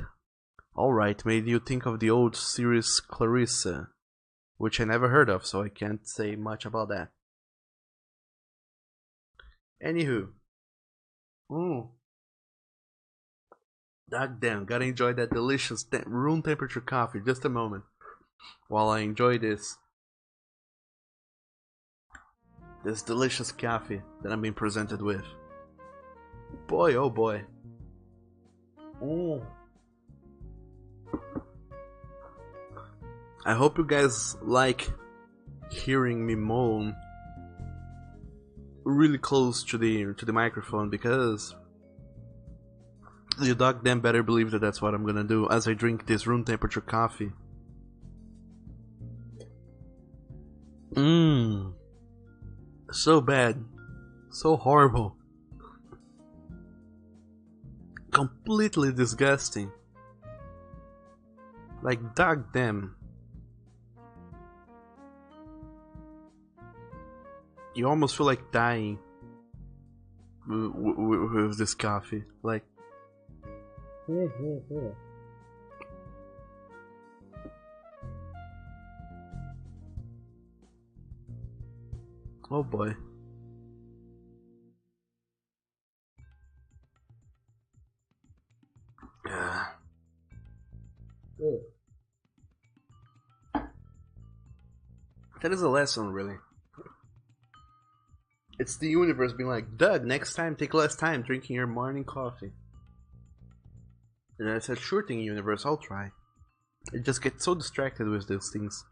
Alright, made you think of the old series Clarissa, which I never heard of, so I can't say much about that. Anywho. God damn, gotta enjoy that delicious room temperature coffee. Just a moment. While I enjoy this delicious coffee that I'm being presented with. Boy, oh boy. I hope you guys like hearing me moan really close to the microphone, because you dog damn better believe that that's what I'm gonna do as I drink this room temperature coffee. So bad. So horrible. Completely disgusting. Like, dog damn. You almost feel like dying with this coffee. Like, oh boy. Yeah. That is a lesson, really. It's the universe being like, Doug, next time take less time drinking your morning coffee. And I said, sure thing, universe, I'll try. I just get so distracted with those things.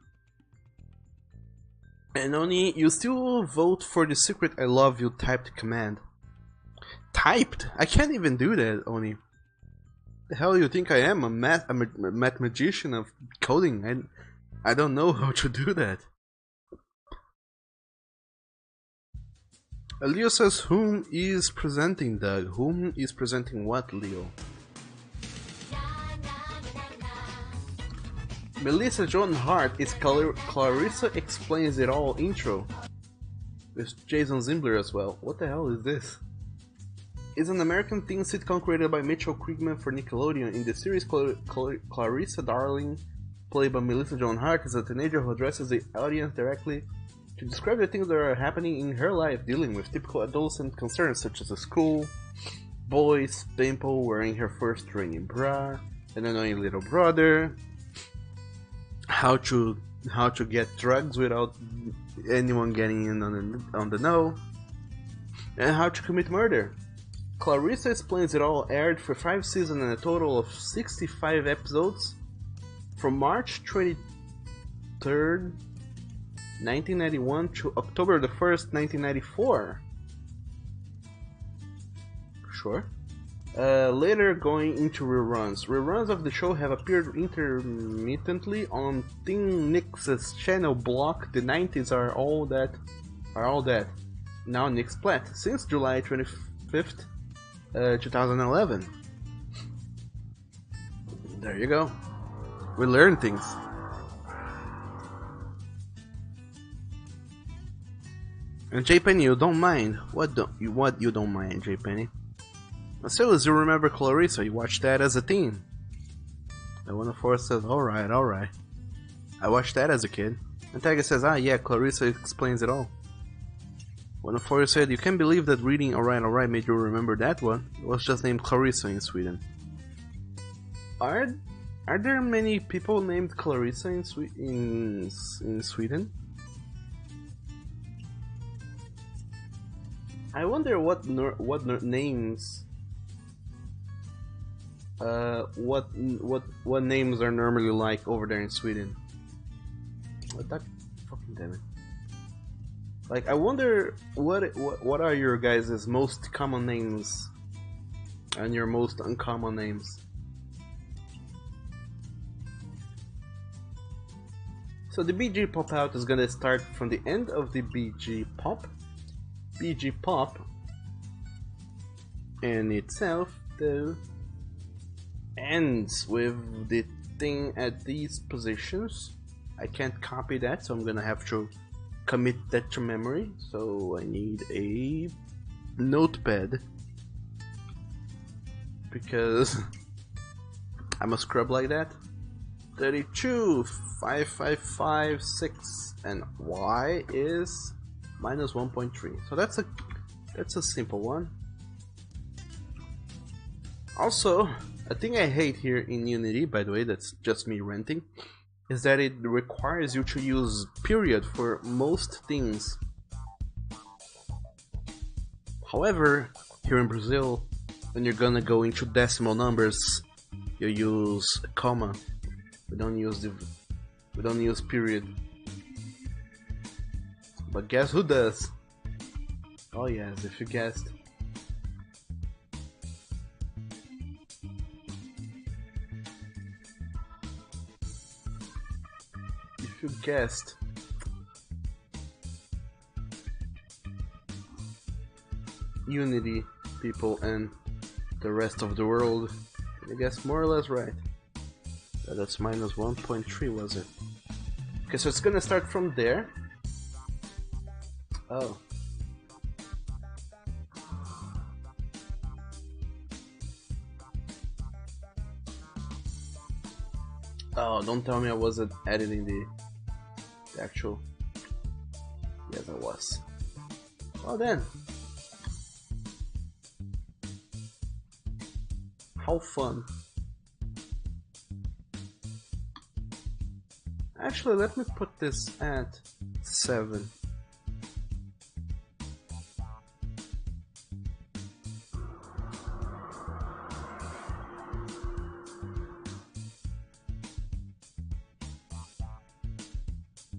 And Oni, you still vote for the secret I love you typed command. Typed? I can't even do that, Oni. The hell do you think I am? A math magician of coding? I don't know how to do that. Leo says, whom is presenting, Doug? Whom is presenting what, Leo? Melissa Joan Hart is Clarissa Explains It All intro. With Jason Zimbler as well. What the hell is this? Is an American teen sitcom created by Mitchell Kriegman for Nickelodeon. In the series, Clarissa Darling, played by Melissa Joan Hart, is a teenager who addresses the audience directly to describe the things that are happening in her life, dealing with typical adolescent concerns such as a school, boys, pimple, wearing her first training bra, an annoying little brother, how to get drugs without anyone getting in on the know, and how to commit murder. Clarissa Explains It All aired for 5 seasons and a total of 65 episodes from March 23rd, 1991 to October the 1st, 1994. Sure. Later going into reruns. Reruns of the show have appeared intermittently on Teen Nick's channel block. The 90s are all that. Now Nick's Plat since July 25th, 2011. There you go. We learn things. And J-Penny, you don't mind? What you don't mind, J-Penny? Marcellus, you remember Clarissa? You watched that as a teen. And 104 says, alright, alright. I watched that as a kid. And Tiger says, ah yeah, Clarissa explains it all. 104 said, you can't believe that reading Alright Alright made you remember that one. It was just named Clarissa in Sweden. Are there many people named Clarissa in Sweden? I wonder what names what names are normally like over there in Sweden. What that fucking damn it. Like, I wonder what are your guys' most common names and your most uncommon names. So the BG pop out is gonna start from the end of the BG pop. BG pop in itself though ends with the thing at these positions. I can't copy that, so I'm gonna have to commit that to memory. So I need a notepad because I'm a scrub like that. 32, 5, 5, 5, 6, and Y is minus 1.3. So that's a simple one. Also, a thing I hate here in Unity, by the way, that's just me ranting, is that it requires you to use period for most things. However, here in Brazil, when you're gonna go into decimal numbers, you use a comma. We don't use period. But guess who does? Oh yes, if you guessed. If you guessed. Unity people and the rest of the world, I guess more or less right. That's minus 1.3, was it? Okay, so it's gonna start from there. Oh. Oh, don't tell me I wasn't editing the actual... Yes, I was. Well then. How fun. Actually, let me put this at 7.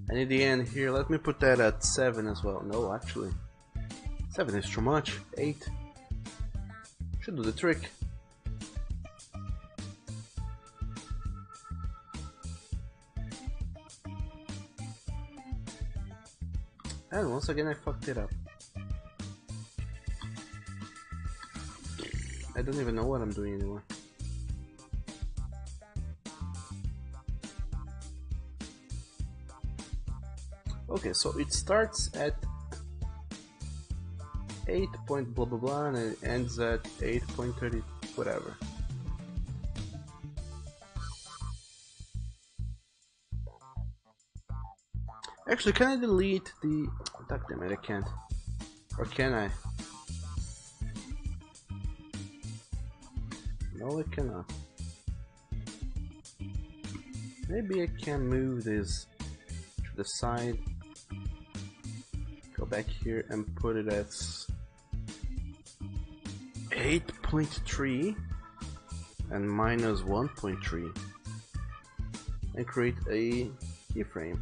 And in the end here, let me put that at 7 as well. No, actually. 7 is too much. 8. Should do the trick. And once again I fucked it up. I don't even know what I'm doing anymore. Okay, so it starts at 8 point blah blah blah and it ends at 8.30 whatever. Actually, can I delete the... God damn it, I can't. Or can I? No, I cannot. Maybe I can move this to the side. Go back here and put it at 8.3 and minus 1.3 and create a keyframe.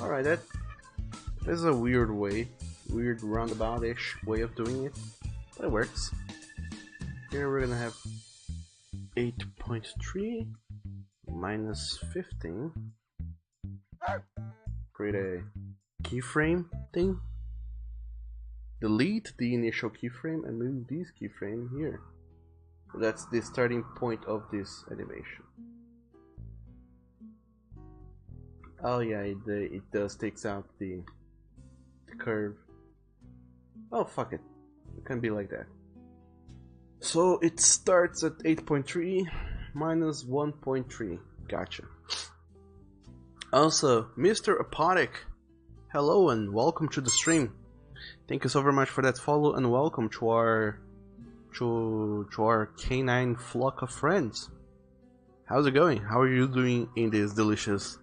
Alright, that is a weird roundabout-ish way of doing it, but it works. Here we're gonna have 8.3 minus 15. Create a keyframe thing. Delete the initial keyframe and move this keyframe here. So that's the starting point of this animation. Oh yeah, it does takes out the curve. Oh fuck it, it can be like that. So it starts at 8.3 minus 1.3. Gotcha. Also, Mr. Apodic, hello and welcome to the stream. Thank you so very much for that follow and welcome to our canine flock of friends. How's it going? How are you doing in this delicious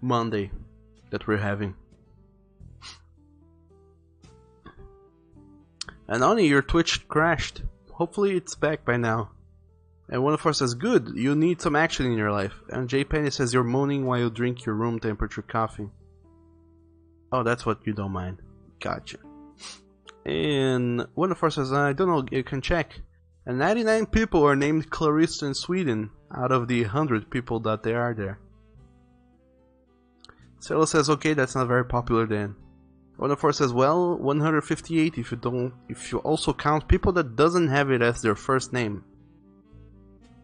Monday that we're having? And Oni, your Twitch crashed. Hopefully it's back by now. And one of us says, good, you need some action in your life. And J Penny says you're moaning while you drink your room temperature coffee. Oh, that's what you don't mind. Gotcha. And one of us says, I don't know, you can check. And 99 people are named Clarissa in Sweden out of the 100 people that there are there. Celo says, okay, that's not very popular then. One of us says, well, 158 if you also count people that doesn't have it as their first name.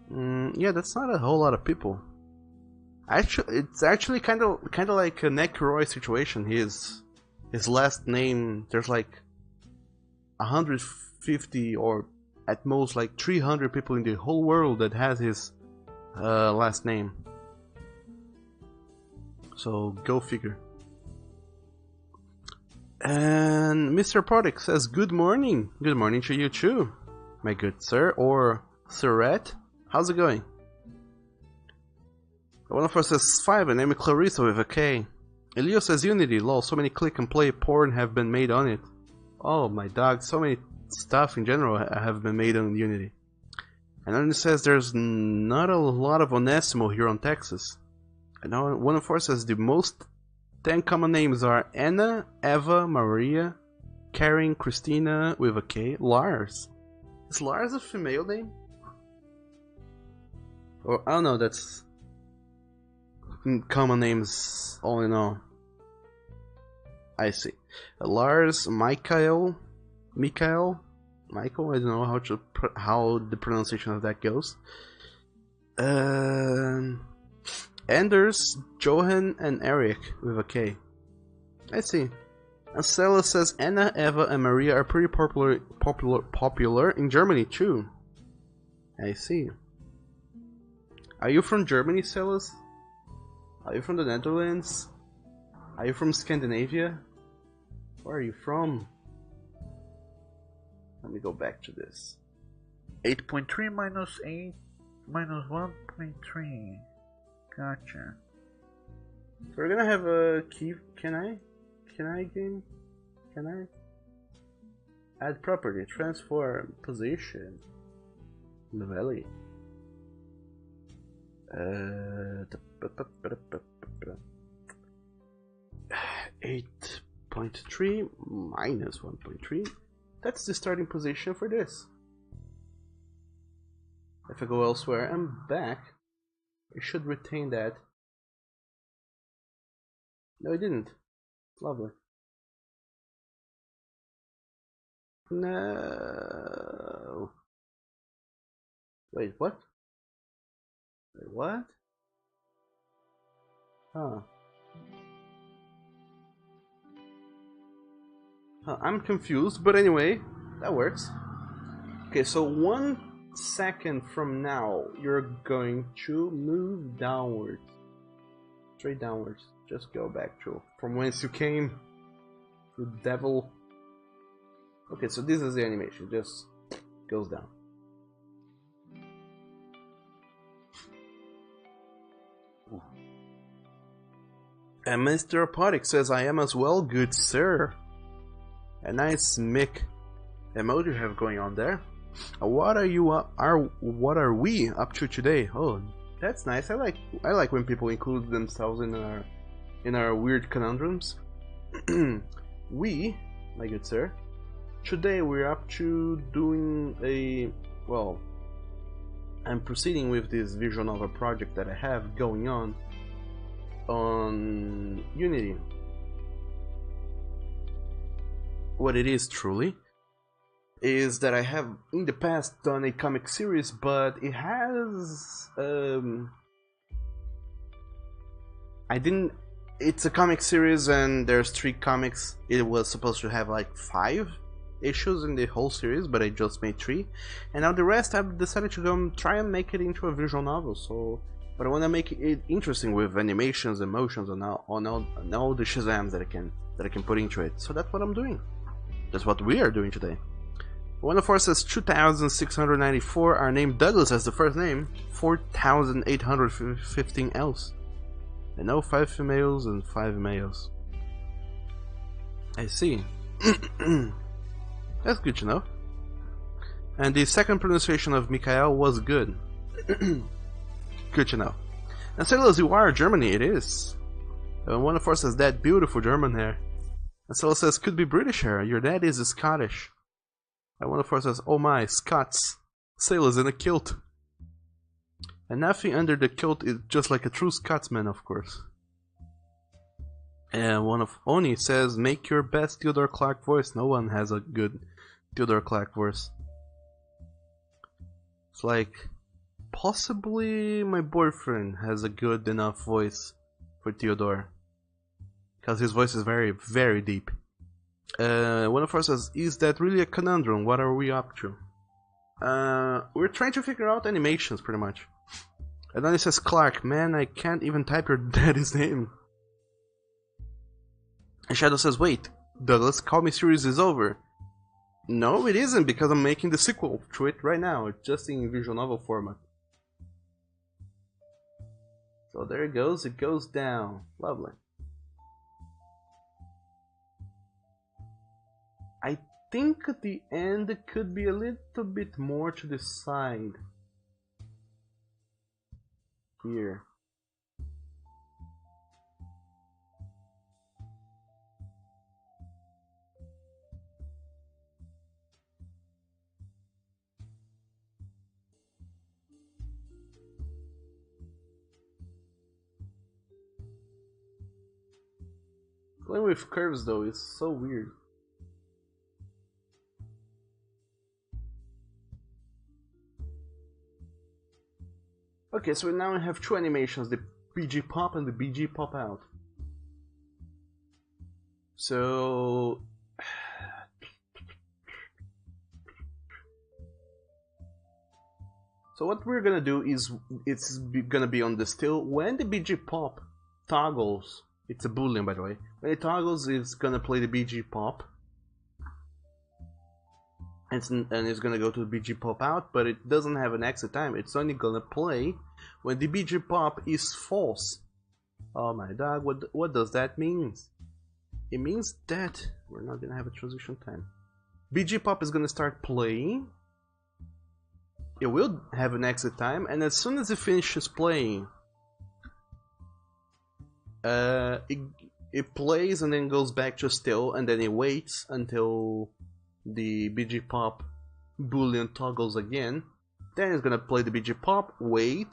Yeah, that's not a whole lot of people. Actually, it's actually kind of like a Nick Roy situation. His last name, there's like 150 or at most like 300 people in the whole world that has his last name. So go figure. And Mr. Product says, good morning. Good morning to you too, my good sir or sirette. How's it going? One of us says 5 and name is Clarissa with a K. Elio says Unity, lol, so many click and play porn have been made on it. Oh my dog, so many stuff in general have been made on Unity. And then it says there's not a lot of Onesimo here on Texas. And now one of us says the most 10 common names are Anna, Eva, Maria, Karen, Christina with a K, Lars. Is Lars a female name? Or, I don't know, that's common names all in all. I see. Lars, Michael, I don't know how the pronunciation of that goes. Anders, Johan, and Eric with a K. I see. Stella says Anna, Eva, and Maria are pretty popular in Germany too. I see. Are you from Germany, Celis? Are you from the Netherlands? Are you from Scandinavia? Where are you from? Let me go back to this. 8.3 minus 8 minus 1.3. Gotcha. So we're gonna have a key. Can I game? Can I? Add property, transform, position. Novelli. 8.3 minus 1.3. That's the starting position for this. If I go elsewhere, I'm back. It should retain that. No, it didn't. Lovely. No. Wait, what? Wait, what? Huh. I'm confused, but anyway, that works. Okay, so 1 second from now, you're going to move downwards. Straight downwards. Just go back to from whence you came. The devil. Okay, so this is the animation. Just goes down. And Mr. Apodic says, I am as well, good sir. A nice mic emoji you have going on there. What are we up to today? Oh, that's nice. I like when people include themselves in our weird conundrums. We, my good sir, today we're up to doing I'm proceeding with this visual novel project that I have going on Unity. What it is truly is that I have in the past done a comic series, but it has I didn't it's a comic series and there's 3 comics. It was supposed to have like 5 issues in the whole series, but I just made 3, and now the rest I've decided to go try and make it into a visual novel. So, but I want to make it interesting with animations, emotions, and all the Shazams that I can put into it. So that's what I'm doing. That's what we are doing today. One of us says 2,694 are named Douglas as the first name. 4,815 else. I know 5 females and 5 males. I see. That's good to know. And the second pronunciation of Mikhail was good. Good to know. And Silas, you are Germany, it is. One of us says that beautiful German hair. And Silas says could be British hair. Your dad is Scottish. And one of us says, oh my, Scots. Sailors in a kilt. And nothing under the kilt is just like a true Scotsman, of course. And one of Oni says, make your best Theodore Clark voice. No one has a good Theodore Clark voice. It's like, possibly my boyfriend has a good enough voice for Theodore. Because his voice is very, very deep. One of us says, is that really a conundrum? What are we up to? We're trying to figure out animations, pretty much. And then he says, Clark, man, I can't even type your daddy's name. And Shadow says, wait, Douglas, Call Me series is over. No, it isn't, because I'm making the sequel to it right now. It's just in visual novel format. So there it goes down. Lovely. I think at the end it could be a little bit more to the side. Here. Playing with curves though is so weird. Okay, so now we have 2 animations, the BG Pop and the BG Pop Out. So what we're gonna do is, it's gonna be on the still. When the BG Pop toggles, it's a boolean by the way, when it toggles it's gonna play the BG Pop. And it's gonna go to the BG Pop Out, but it doesn't have an exit time. It's only gonna play when the BG Pop is false. Oh my dog, what does that mean? It means that we're not gonna have a transition time. BG Pop is gonna start playing. It will have an exit time, and as soon as it finishes playing, it plays and then goes back to still, and then it waits until the BG Pop boolean toggles again. Then it's gonna play the BG Pop, wait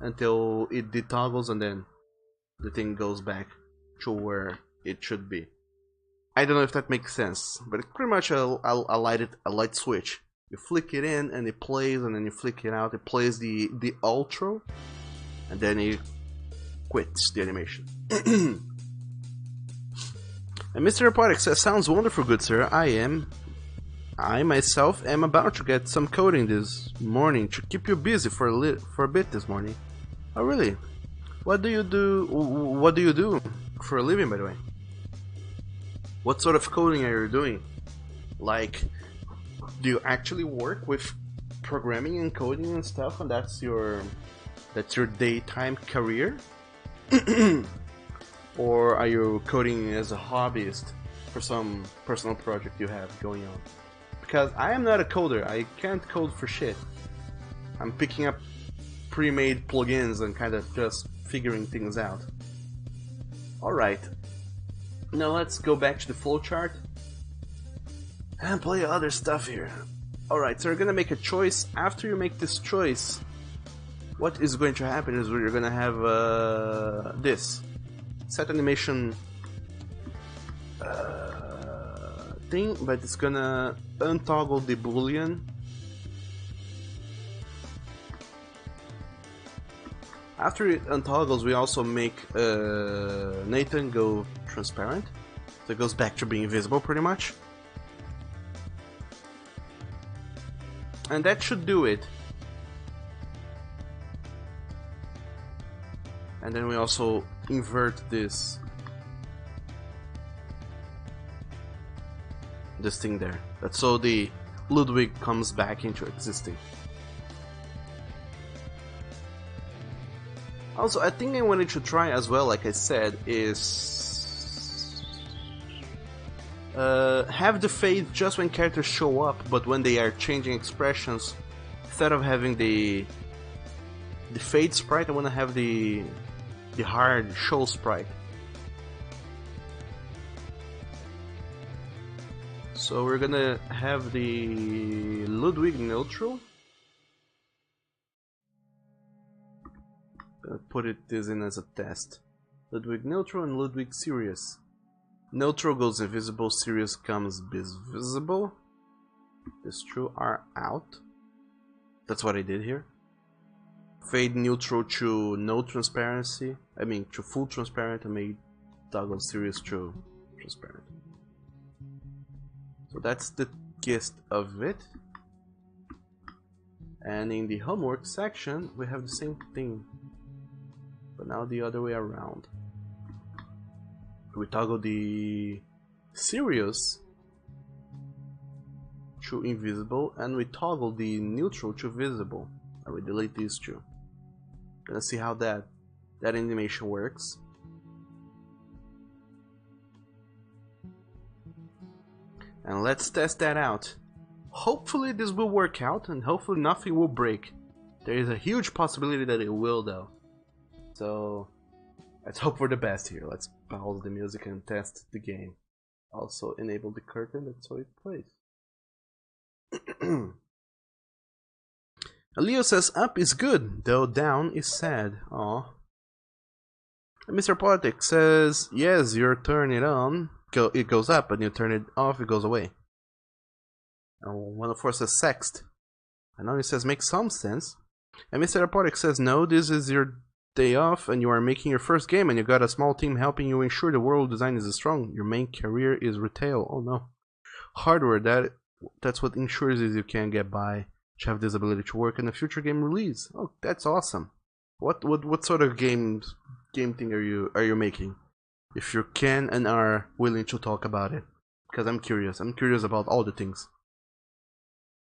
until it detoggles, and then the thing goes back to where it should be. I don't know if that makes sense, but it's pretty much a light switch. You flick it in and it plays, and then you flick it out, it plays the outro, and then it quits the animation. And Mr. Robotic says, sounds wonderful, good sir. I myself am about to get some coding this morning to keep you busy for a bit this morning. Oh really? What do you do for a living, by the way? What sort of coding are you doing? Like, do you actually work with programming and coding and stuff, and that's your daytime career? Or are you coding as a hobbyist for some personal project you have going on? Because I am not a coder. I can't code for shit. I'm picking up pre-made plugins and kind of just figuring things out. Alright. Now let's go back to the flowchart and play other stuff here. Alright, so you're gonna make a choice. After you make this choice, what is going to happen is you're gonna have this set animation thing, but it's gonna untoggle the boolean. After it untoggles, we also make Nathan go transparent. So it goes back to being invisible pretty much. And that should do it. And then we also invert this thing there. That's so the Ludwig comes back into existing. Also, I think I wanted to try as well, like I said, is have the fade just when characters show up, but when they are changing expressions, instead of having the fade sprite, I want to have the hard show sprite. So we're gonna have the Ludwig neutral. Put this in as a test. Ludwig neutral and Ludwig serious. Neutral goes invisible, serious comes visible. These two are out. That's what I did here. Fade neutral to no transparency. I mean to full transparent, and made toggle serious to transparent. So that's the gist of it. And in the homework section, we have the same thing, but now the other way around. We toggle the serious to invisible, and we toggle the neutral to visible, and we delete these two. Gonna see how that animation works. And let's test that out. Hopefully this will work out, and hopefully nothing will break. There is a huge possibility that it will though. So let's hope for the best here. Let's pause the music and test the game. Also enable the curtain, that's how it plays. Leo says up is good, though down is sad. Aww. Mr. Politics says yes, you turn it on, it goes up, and you turn it off, it goes away. And 104 says sext. I know he says makes some sense. And Mr. Apotic says no, this is your day off and you are making your first game and you got a small team helping you ensure the world design is strong. Your main career is retail. Oh no. Hardware, that's what ensures is you can get by to have this ability to work in a future game release. Oh, that's awesome. What sort of game thing are you making? If you can and are willing to talk about it. Because I'm curious. I'm curious about all the things.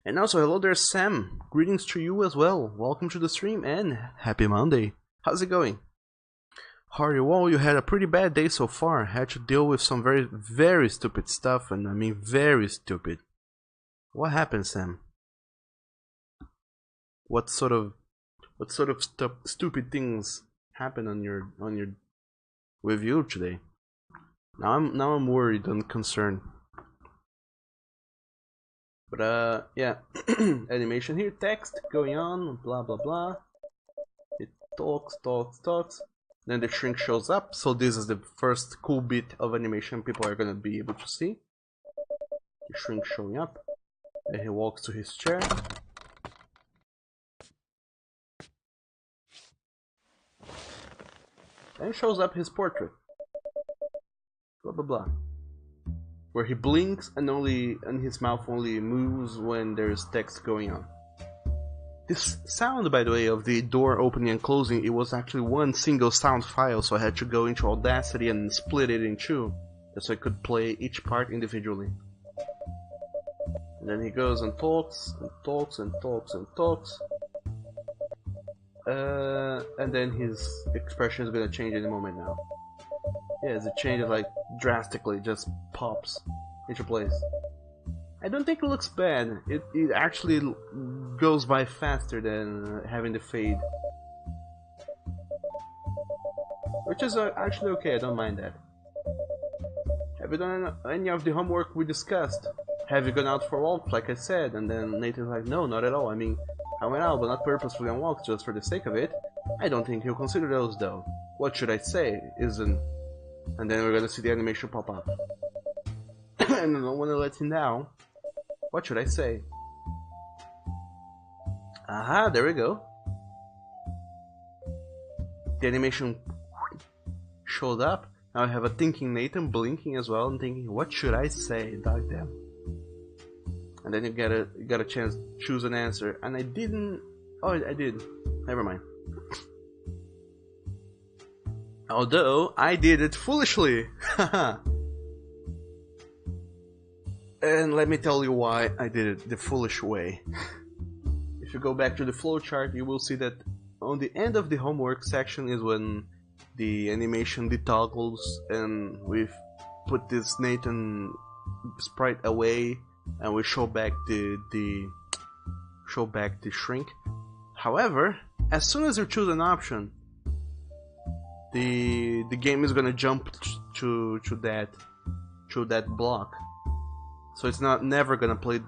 And also, hello there, Sam. Greetings to you as well. Welcome to the stream and happy Monday. How's it going? Hardy Wall, you had a pretty bad day so far. Had to deal with some very, very stupid stuff, and I mean very stupid. What happened, Sam? What sort of stupid things happened on your with you today? Now I'm worried and concerned. But yeah, animation here, text going on, blah blah blah. It talks. Then the shrink shows up. So this is the first cool bit of animation people are gonna be able to see. The shrink showing up. Then he walks to his chair. And shows up his portrait. Blah blah blah. Where he blinks and his mouth only moves when there's text going on. This sound, by the way, of the door opening and closing, it was actually one single sound file, so I had to go into Audacity and split it in two, so I could play each part individually. And then he goes and talks, and talks, and talks, and talks. And then his expression is gonna change any moment now. Yes, it changes like drastically, just pops into place. I don't think it looks bad. It actually goes by faster than having the fade. Which is actually okay, I don't mind that. Have you done any of the homework we discussed? Have you gone out for walks like I said? And then Nathan's like, no, not at all. I mean, I went out but not purposefully on walks just for the sake of it. I don't think he'll consider those though. What should I say? Isn't... And then we're gonna see the animation pop up. And I don't wanna let him down. What should I say? Aha, there we go. the animation showed up. Now I have a thinking Nathan blinking as well and thinking, what should I say? Dog damn. And then you get a chance to choose an answer, and I didn't. Oh, I did. Never mind. Although I did it foolishly. And let me tell you why I did it the foolish way. If you go back to the flowchart, you will see that on the end of the homework section is when the animation detoggles and we put this Nathan sprite away and we show back the shrink. However, as soon as you choose an option, the game is gonna jump to that block. So it's never gonna play.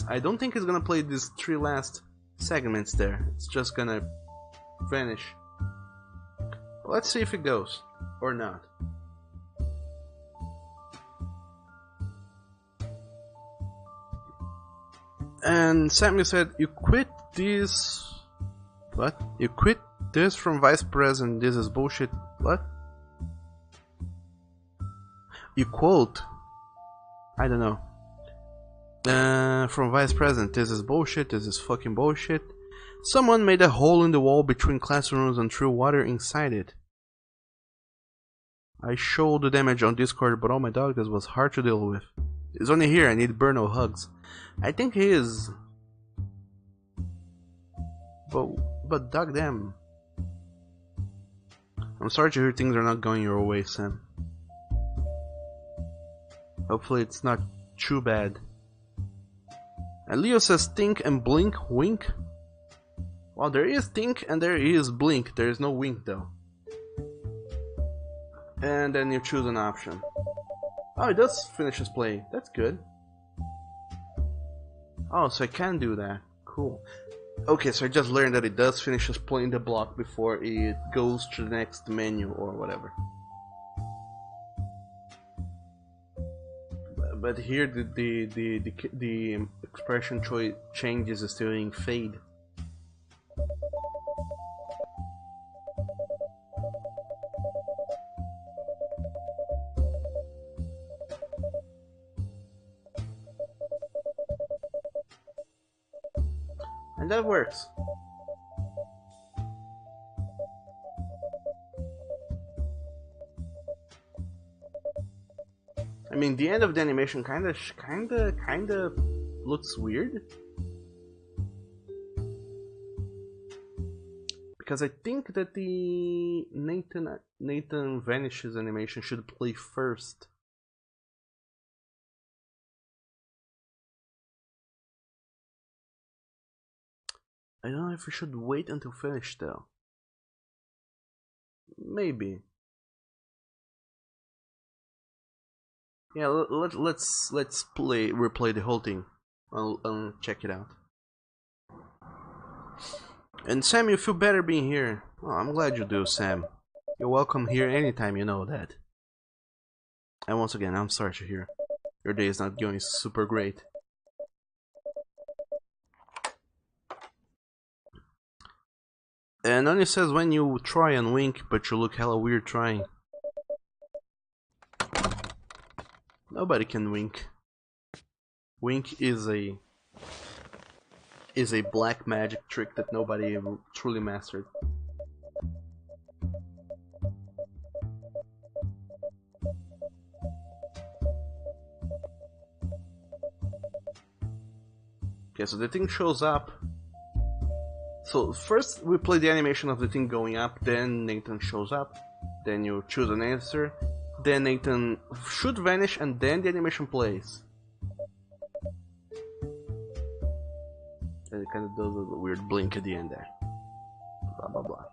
I don't think it's gonna play these 3 last segments there. It's just gonna vanish. Let's see if it goes or not. And Samuel said, "You quit this. What? You quit this from Vice President. This is bullshit. What? You quote? I don't know. From Vice President. This is bullshit. This is fucking bullshit. Someone made a hole in the wall between classrooms and threw water inside it. I showed the damage on Discord, but oh my dog, this was hard to deal with. He's only here. I need Burno hugs. I think he is. But dog damn. I'm sorry to hear things are not going your way, Sam. Hopefully it's not too bad. And Leo says think and blink, wink. Well, there is think and there is blink. There is no wink though. And then you choose an option. Oh, it does finish his play. That's good. Oh, so I can do that. Cool. Okay, so I just learned that it does finish his play in the block before it goes to the next menu or whatever. But here the expression choice changes is still in fade. And that works. I mean, the end of the animation kinda looks weird. Because I think that the Nathan vanishes animation should play first. I don't know if we should wait until finish though. Maybe. Yeah, let's replay the whole thing. I'll check it out. And Sam, you feel better being here. Oh, I'm glad you do, Sam. You're welcome here anytime, you know that. And once again, I'm sorry to hear your day is not going super great. And only says when you try and wink, but you look hella weird trying. Nobody can wink. Wink is a black magic trick that nobody truly mastered. Okay, so the thing shows up. So first we play the animation of the thing going up, then Nathan shows up, then you choose an answer, then Nathan should vanish, and then the animation plays. And it kind of does a weird blink at the end there. Blah blah blah.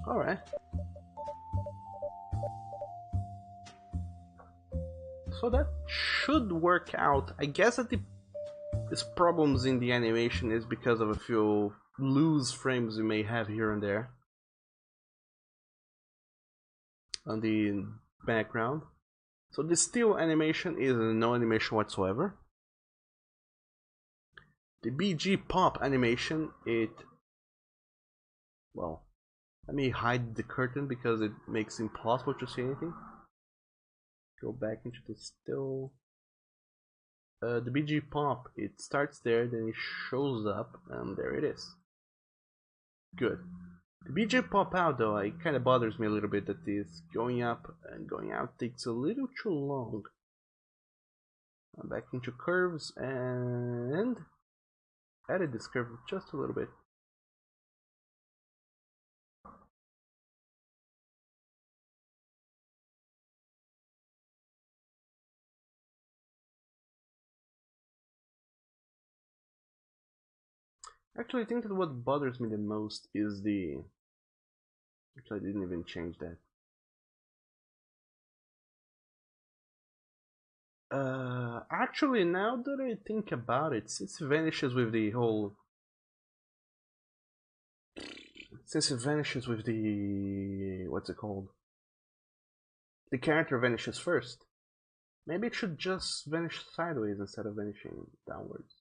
Alright. So that should work out. I guess that these problems in the animation is because of a few loose frames you may have here and there on the background. So the still animation is no animation whatsoever. The BG pop animation, well, let me hide the curtain because it makes it impossible to see anything. Go back into the still. The BG pop, it starts there, then it shows up, and there it is. Good. The BG pop out though, it kind of bothers me a little bit that this going up and going out takes a little too long. Back into curves and added this curve just a little bit. Actually, I think that what bothers me the most is the... Actually, I didn't even change that. Actually, now that I think about it, since it vanishes with the whole... Since it vanishes with the... What's it called? The character vanishes first. Maybe it should just vanish sideways instead of vanishing downwards.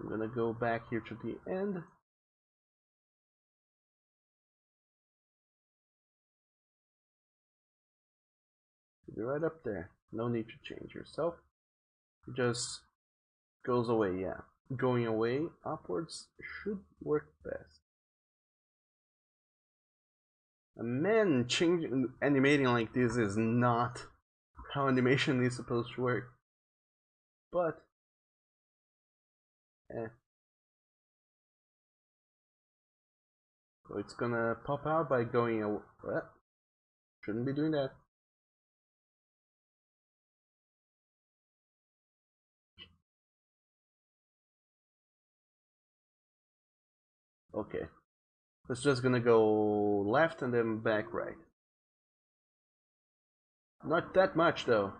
I'm gonna go back here to the end. You're right up there. No need to change yourself. It just goes away, yeah. Going away upwards should work best. And man, animating like this is not how animation is supposed to work. But so it's gonna pop out by going away. What? Shouldn't be doing that. Okay. It's just gonna go left and then back right. Not that much though.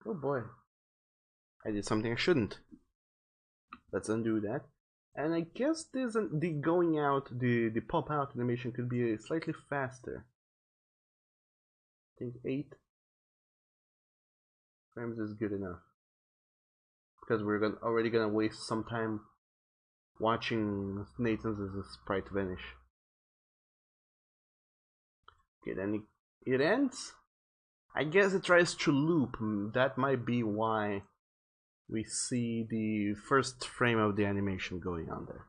Oh boy. I did something I shouldn't. Let's undo that. And I guess the going out, the pop out animation could be slightly faster. I think 8 frames is good enough. Because we're already gonna waste some time watching Nathan's sprite vanish. Okay, then it ends. I guess it tries to loop. That might be why we see the first frame of the animation going on there.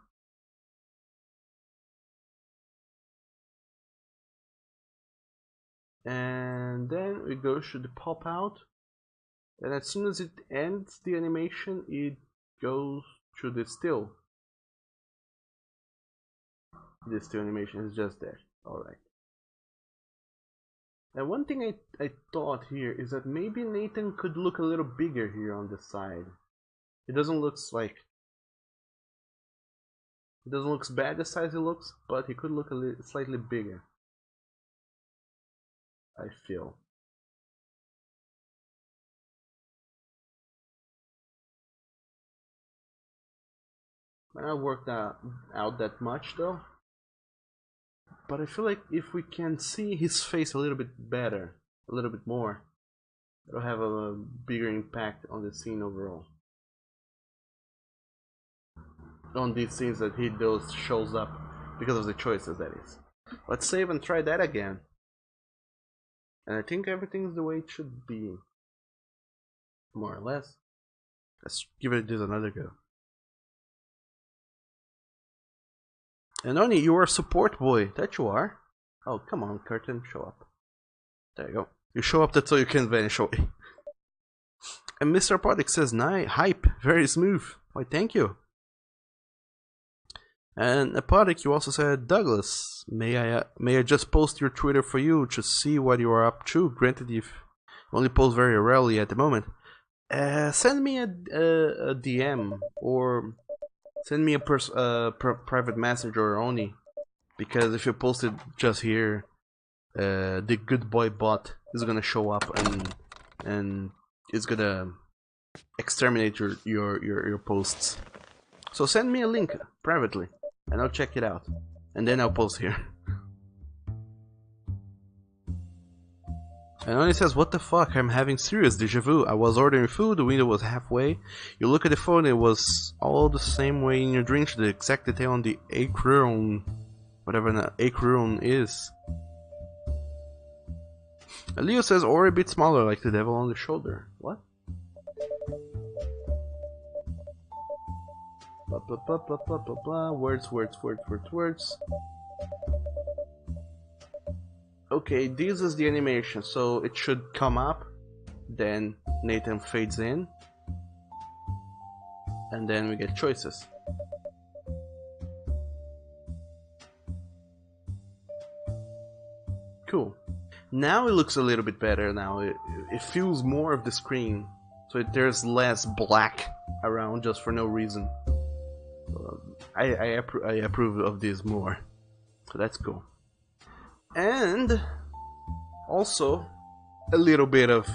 And then we go to the pop out, and as soon as it ends the animation, it goes to the still. The still animation is just there. Alright. And one thing I thought here is that maybe Nathan could look a little bigger here on the side. It doesn't look bad the size it looks, but he could look slightly bigger, I feel. Might not work out that much though. But I feel like if we can see his face a little bit better, a little bit more, it'll have a bigger impact on the scene overall. On these scenes that he shows up because of the choices, that is. Let's save and try that again. And I think everything's the way it should be. More or less. Let's give this another go. And Oni, you are a support boy. That you are. Oh, come on, curtain, show up. There you go. You show up, that's so you can vanish away. And Mr. Podic says, nice, hype, very smooth. Why, thank you. And Apodic, you also said, Douglas, may I just post your Twitter for you to see what you are up to? Granted, you only post very rarely at the moment. Send me a DM or send me a private message or only, because if you post it just here, the good boy bot is gonna show up and and it's gonna exterminate your posts. So send me a link privately, and I'll check it out, and then I'll post here. And only says, what the fuck, I'm having serious deja vu. I was ordering food, the window was halfway. You look at the phone, it was all the same way in your dream, to the exact detail on the acroon. Whatever an acroon is. Leo says, or a bit smaller, like the devil on the shoulder. What? Blah, blah, blah, blah, blah, blah, blah. Words. Okay, this is the animation, so it should come up, then Nathan fades in, and then we get choices. Cool. Now it looks a little bit better now. It feels more of the screen, so there's less black around just for no reason. I approve of this more, so that's cool. And also a little bit of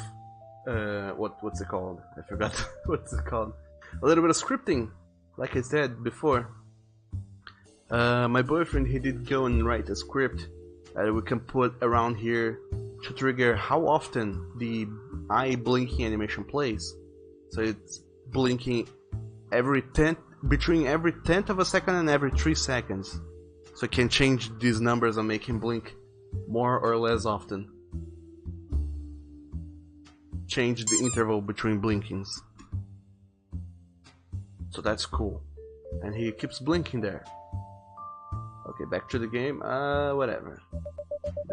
what's it called? I forgot what's it called. A little bit of scripting, like I said before. My boyfriend, he did go and write a script that we can put around here to trigger how often the eye blinking animation plays. So it's blinking between every 10th of a second and every 3 seconds. So it can change these numbers and make him blink more or less often. Change the interval between blinkings. So that's cool. And he keeps blinking there. Okay, back to the game. Whatever.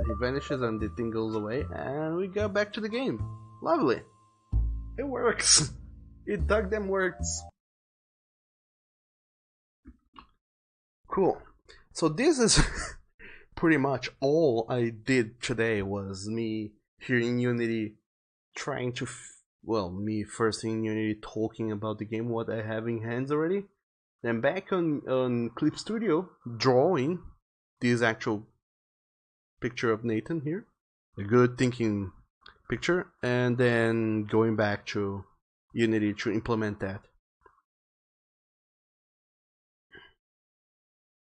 He vanishes and the thing goes away, and we go back to the game. Lovely. It works. It goddamn works. Cool. So this is pretty much all I did today. Was me here in Unity trying to me first in Unity talking about the game, what I have in hands already, then back on Clip Studio drawing this actual picture of Nathan here, a good thinking picture, and then going back to Unity to implement that.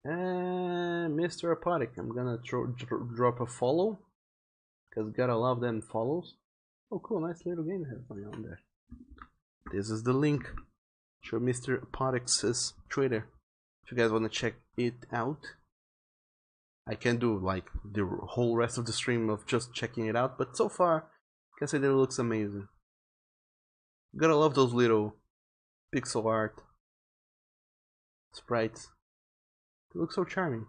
And Mr. Apodic, I'm gonna drop a follow, because gotta love them follows. Oh cool, nice little game I have going on there. This is the link to Mr. Apodic's Twitter, if you guys wanna check it out. I can do like the whole rest of the stream of just checking it out, but so far I can say that it looks amazing. Gotta love those little pixel art sprites. It looks so charming.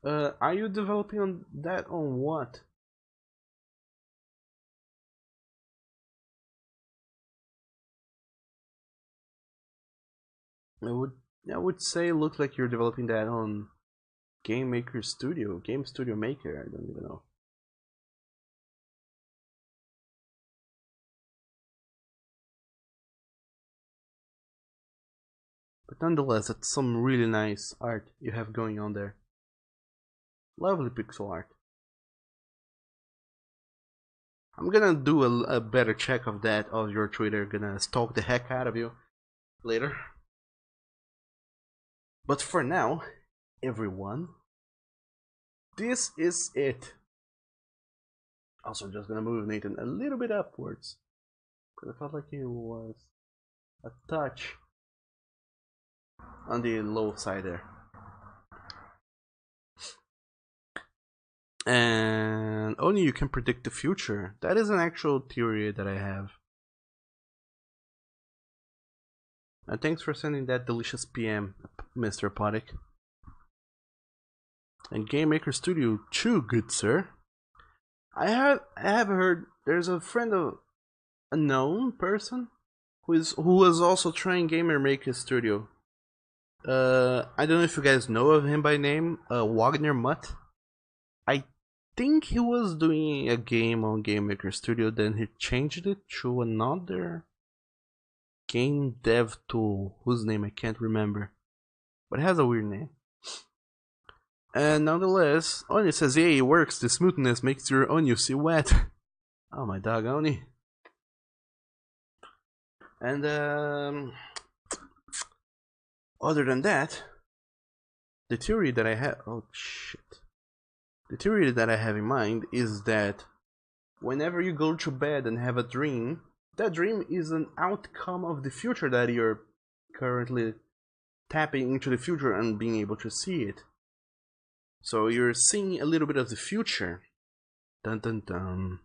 Are you developing on that on what? I would say it looks like you're developing that on Game Maker Studio, Game Studio Maker, I don't even know. But nonetheless, it's some really nice art you have going on there. Lovely pixel art. I'm gonna do a better check of that of your Twitter, gonna stalk the heck out of you later. But for now, everyone, this is it. Also, just gonna move Nathan a little bit upwards, because I felt like he was a touch on the low side there. And only you can predict the future. That is an actual theory that I have. And thanks for sending that delicious PM, Mr. Apodic. And Game Maker Studio too, good sir. I have heard there's a friend of a known person who was also trying Game Maker Studio. I don't know if you guys know of him by name, Wagner Mutt. I think he was doing a game on Game Maker Studio, then he changed it to another Game Dev Tool, whose name I can't remember, but it has a weird name. And nonetheless, Oni says, "Yeah, it works. The smoothness makes your Oni wet." Oh my dog, Oni. And other than that, the theory that I have, the theory that I have in mind is that whenever you go to bed and have a dream, that dream is an outcome of the future that you're currently tapping into the future and being able to see it. So you're seeing a little bit of the future. Dun dun dun.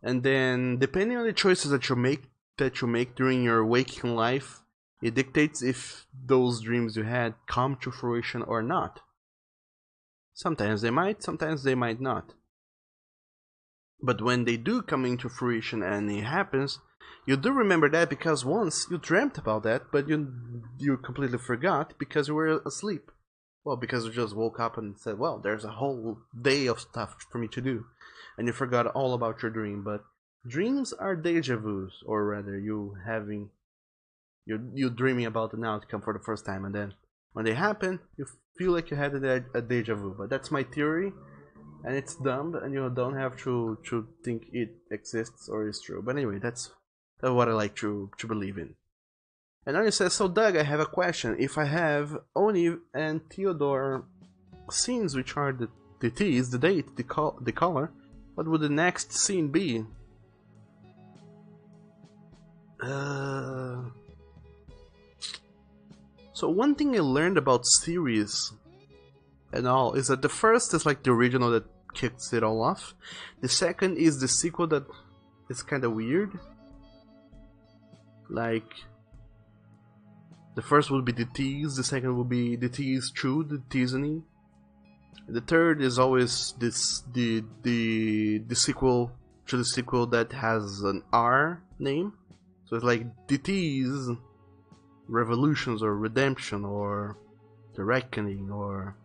And then, depending on the choices that you make during your waking life, it dictates if those dreams you had come to fruition or not. Sometimes they might, sometimes they might not. But when they do come into fruition and it happens, you do remember that because once you dreamt about that, but you completely forgot because you were asleep. Well, because you just woke up and said, well, there's a whole day of stuff for me to do. And you forgot all about your dream. But dreams are deja vus, or rather, you're dreaming about an outcome for the first time, and then when they happen, you feel like you had a deja vu. But that's my theory, and it's dumb, and you don't have to think it exists or is true. But anyway, that's what I like to believe in. And Oni says, so Doug, I have a question. If I have Oni and Theodore scenes, which are the tease, the date, the color, what would the next scene be? So one thing I learned about series and all is that the first is like the original that kicks it all off. The second is the sequel that is kind of weird. Like, the first would be the tease, the second would be the tease true, the teasing. The third is always the sequel to the sequel that has an R name. So it's like the tease, Revolutions or Redemption or The Reckoning or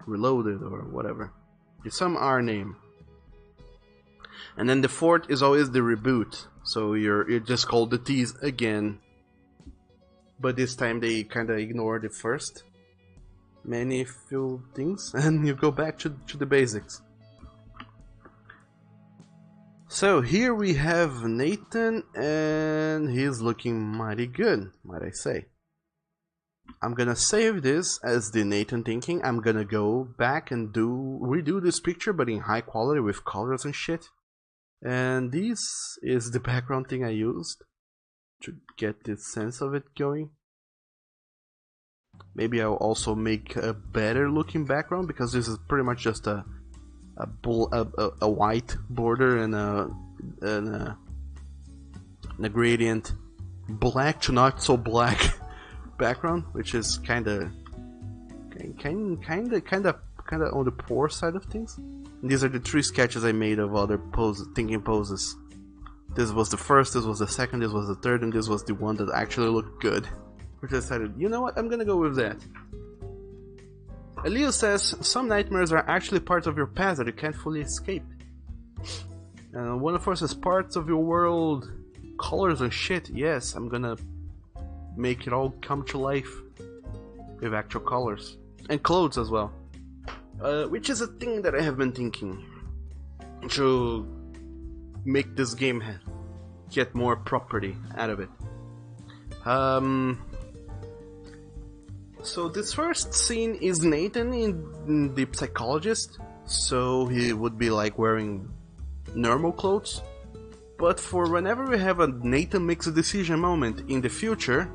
Reloaded or whatever. It's some R name. And then the fourth is always the reboot. So you're just called the tease again. But this time they kinda ignore the first many few things and you go back to the basics. So here we have Nathan and he's looking mighty good, might I say. I'm gonna save this as the Nathan thinking. I'm gonna go back and redo this picture but in high quality with colors and shit. And this is the background thing I used to get the sense of it going. Maybe I'll also make a better looking background because this is pretty much just a white border and a gradient black to not so black background, which is kind of on the poor side of things. And these are the 3 sketches I made of other thinking poses. This was the first, this was the second, this was the third, and this was the one that actually looked good. Which I decided, you know what, I'm gonna go with that. Elio says, some nightmares are actually parts of your past that you can't fully escape. One of us is parts of your world, colors and shit. Yes, I'm gonna make it all come to life with actual colors. And clothes as well. Which is a thing that I have been thinking to make this game get more property out of it. So this first scene is Nathan in The Psychologist, so he would be like wearing normal clothes. But for whenever we have a Nathan makes a decision moment in the future,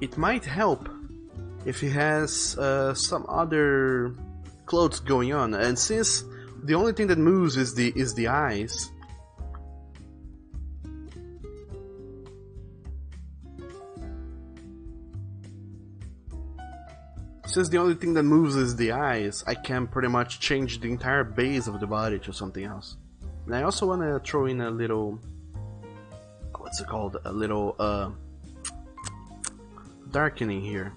it might help if he has some other clothes going on. And since the only thing that moves is the eyes, I can pretty much change the entire base of the body to something else. And I also want to throw in a little, what's it called, a little darkening here.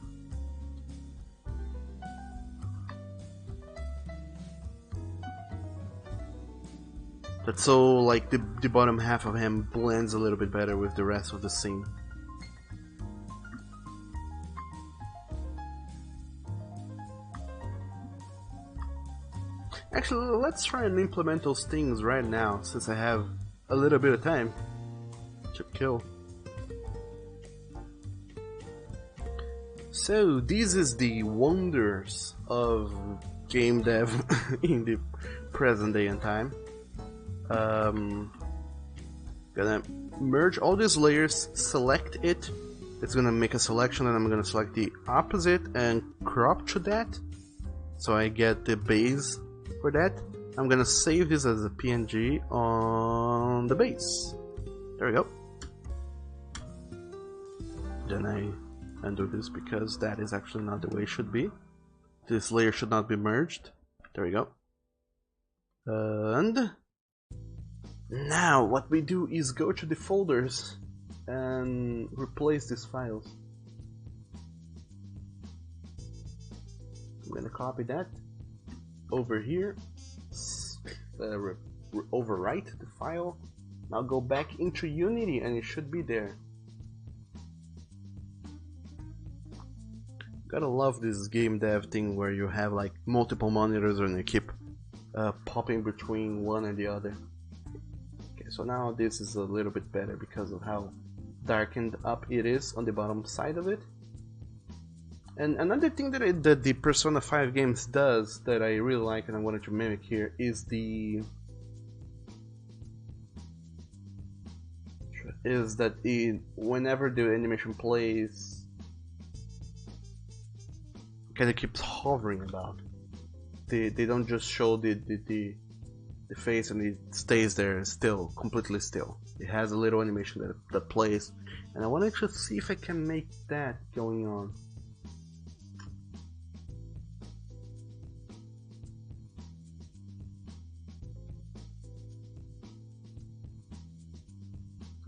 That's so like the bottom half of him blends a little bit better with the rest of the scene. Actually, let's try and implement those things right now, since I have a little bit of time to kill. So, this is the wonders of game dev in the present day and time. Gonna merge all these layers, select it. It's gonna make a selection, and I'm gonna select the opposite and crop to that, so I get the base for that. I'm gonna save this as a PNG on the base. There we go. Then I undo this because that is actually not the way it should be. This layer should not be merged. There we go. And now what we do is go to the folders and replace these files. I'm gonna copy that over here, overwrite the file. Now go back into Unity and it should be there. Gotta love this game dev thing where you have like multiple monitors and you keep popping between one and the other. Okay, so now this is a little bit better because of how darkened up it is on the bottom side of it. And another thing that the Persona 5 games does that I really like and I wanted to mimic here is that whenever the animation plays, kind of keeps hovering about. They don't just show the face and it stays there still, completely still. It has a little animation that plays, and I wanted to see if I can make that going on.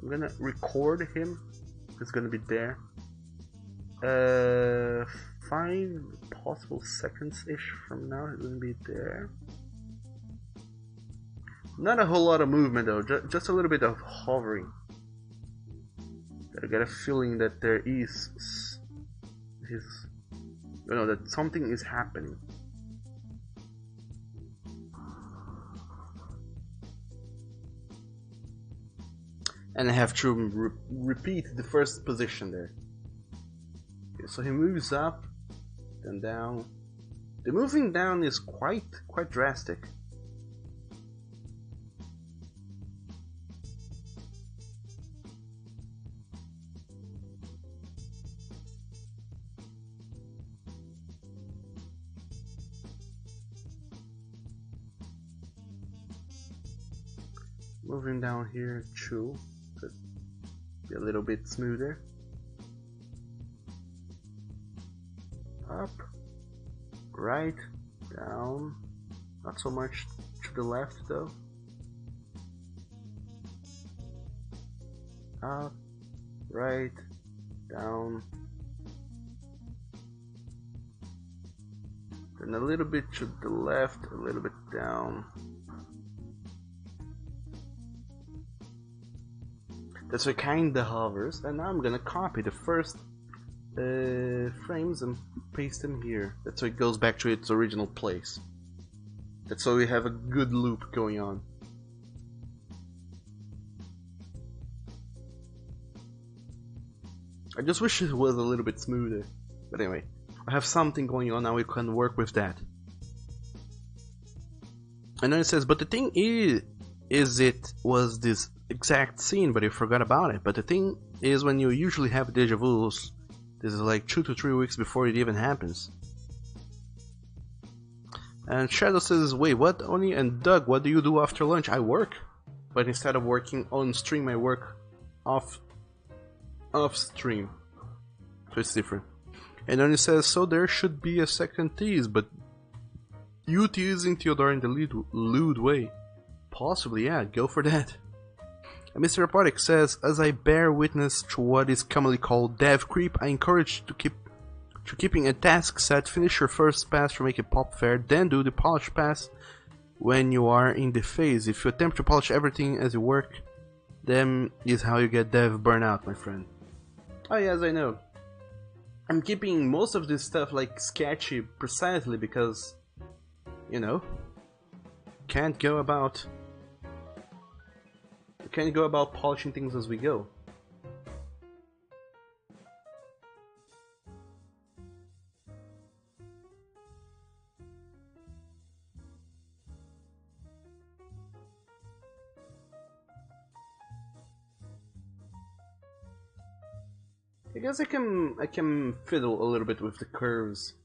I'm gonna record him. It's gonna be there. 5 possible seconds-ish from now, it's gonna be there. Not a whole lot of movement though, just a little bit of hovering. I get a feeling that there is that something is happening. And I have to repeat the first position there. Okay, so he moves up, then down. The moving down is quite drastic. Moving down here too, could be a little bit smoother. Up, right, down, not so much to the left though. Up, right, down, then a little bit to the left, a little bit down. That's what kinda hovers, and now I'm gonna copy the first frames and paste them here. That's so it goes back to its original place. That's so we have a good loop going on. I just wish it was a little bit smoother. But anyway, I have something going on now, we can work with that. And then it says, but the thing is it was this exact scene, but you forgot about it. But the thing is, when you usually have deja vus, this is like 2 to 3 weeks before it even happens. And Shadow says, wait, what, Oni? And Doug, what do you do after lunch? I work. But instead of working on stream, I work off stream. So it's different. And Oni says, so there should be a second tease, but you teasing Theodore in the lewd way. Possibly, yeah, go for that. And Mr. Robotic says, as I bear witness to what is commonly called dev creep, I encourage keeping a task set. Finish your first pass to make it pop fair, then do the polish pass when you are in the phase. If you attempt to polish everything as you work, then is how you get dev burnout, my friend. Oh yes, I know. I'm keeping most of this stuff like sketchy precisely because, you know, can't go about polishing things as we go. I guess I can fiddle a little bit with the curves.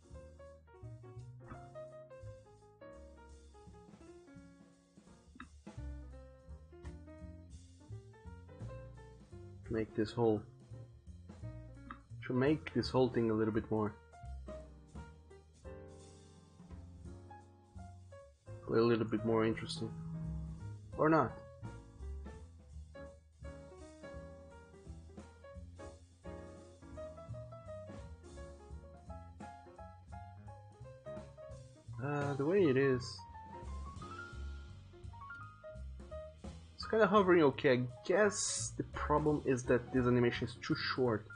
To make this whole thing a little bit more interesting, or not. The way it is, it's kind of hovering okay. I guess the problem is that this animation is too short.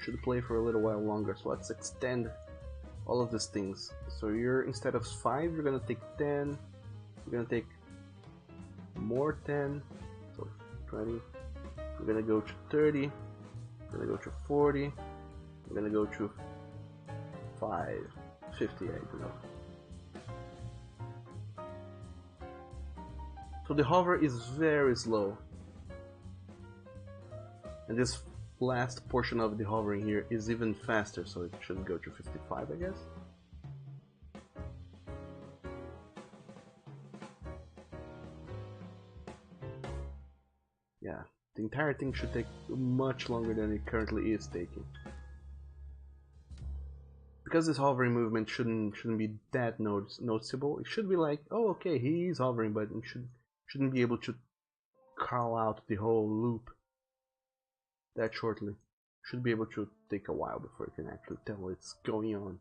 Should play for a little while longer. So let's extend all of these things. So you're, instead of 5, you're gonna take 10. You're gonna take more 10. So 20. We're gonna go to 30. We're gonna go to 40. We're gonna go to 50. I don't know. So the hover is very slow, and this last portion of the hovering here is even faster, so it should go to 55, I guess. Yeah, the entire thing should take much longer than it currently is taking. Because this hovering movement shouldn't be that noticeable. It should be like, oh okay, he's hovering, but it shouldn't be able to call out the whole loop that shortly. Should be able to take a while before you can actually tell what's going on.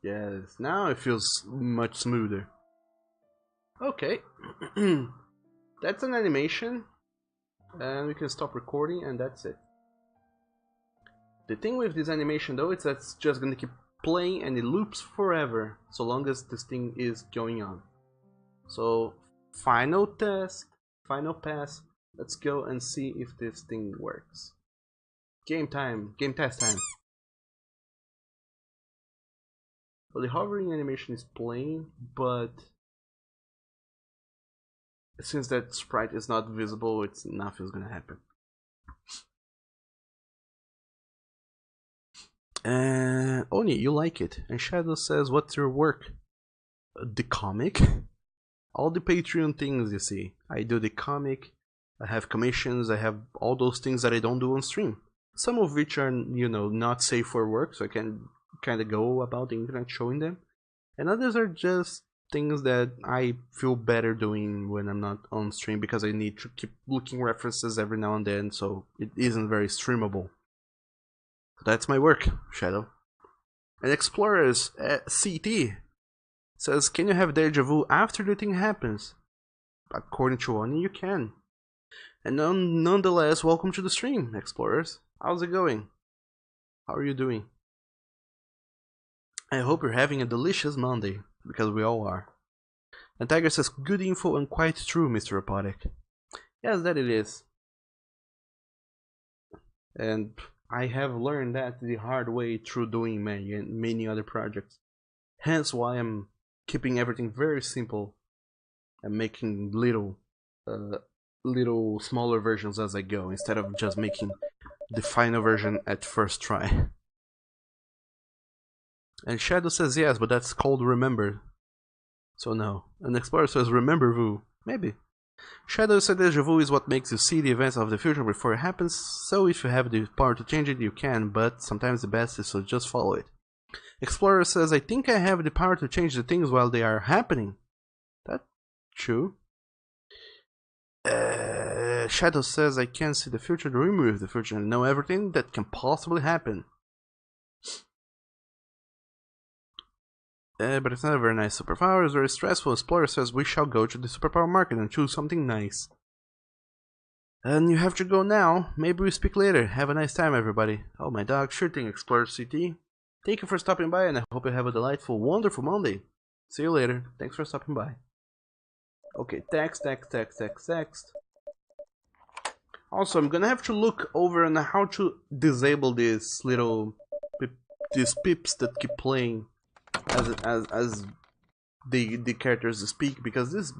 Yes, now it feels much smoother. Okay, that's an animation, and we can stop recording, and that's it. The thing with this animation though is that it's just gonna keep playing and it loops forever, so long as this thing is going on. So, final test, final pass. Let's go and see if this thing works. Game time, game test time. Well, the hovering animation is playing, but since that sprite is not visible, nothing's gonna happen. And Oni, you like it. And Shadow says, what's your work? The comic? All the Patreon things, you see. I do the comic, I have commissions, I have all those things that I don't do on stream. Some of which are, you know, not safe for work, so I can kind of go about the internet showing them. And others are just things that I feel better doing when I'm not on stream, because I need to keep looking references every now and then, so it isn't very streamable. That's my work, Shadow. And Explorers CT says, can you have deja vu after the thing happens? According to Oni, you can. And nonetheless, welcome to the stream, Explorers. How's it going? How are you doing? I hope you're having a delicious Monday, because we all are. And Tiger says, good info and quite true, Mr. Apodic. Yes, that it is. And I have learned that the hard way through doing many other projects. Hence why I'm keeping everything very simple and making little smaller versions as I go, instead of just making the final version at first try. And Shadow says yes, but that's called remember. So no. And Explorer says remember vu. Maybe. Shadow said deja vu is what makes you see the events of the future before it happens, so if you have the power to change it, you can, but sometimes the best is to just follow it. Explorer says, I think I have the power to change the things while they are happening. That's true. Shadow says, I can see the future, dream with the future, and know everything that can possibly happen. But it's not a very nice superpower, it's very stressful. Explorer says we shall go to the superpower market and choose something nice. And you have to go now. Maybe we speak later. Have a nice time, everybody. Oh, my dog. Sure thing, Explorer CT. Thank you for stopping by, and I hope you have a delightful, wonderful Monday. See you later. Thanks for stopping by. Okay, text. Also, I'm gonna have to look over on how to disable these little these pips that keep playing as the characters speak, because this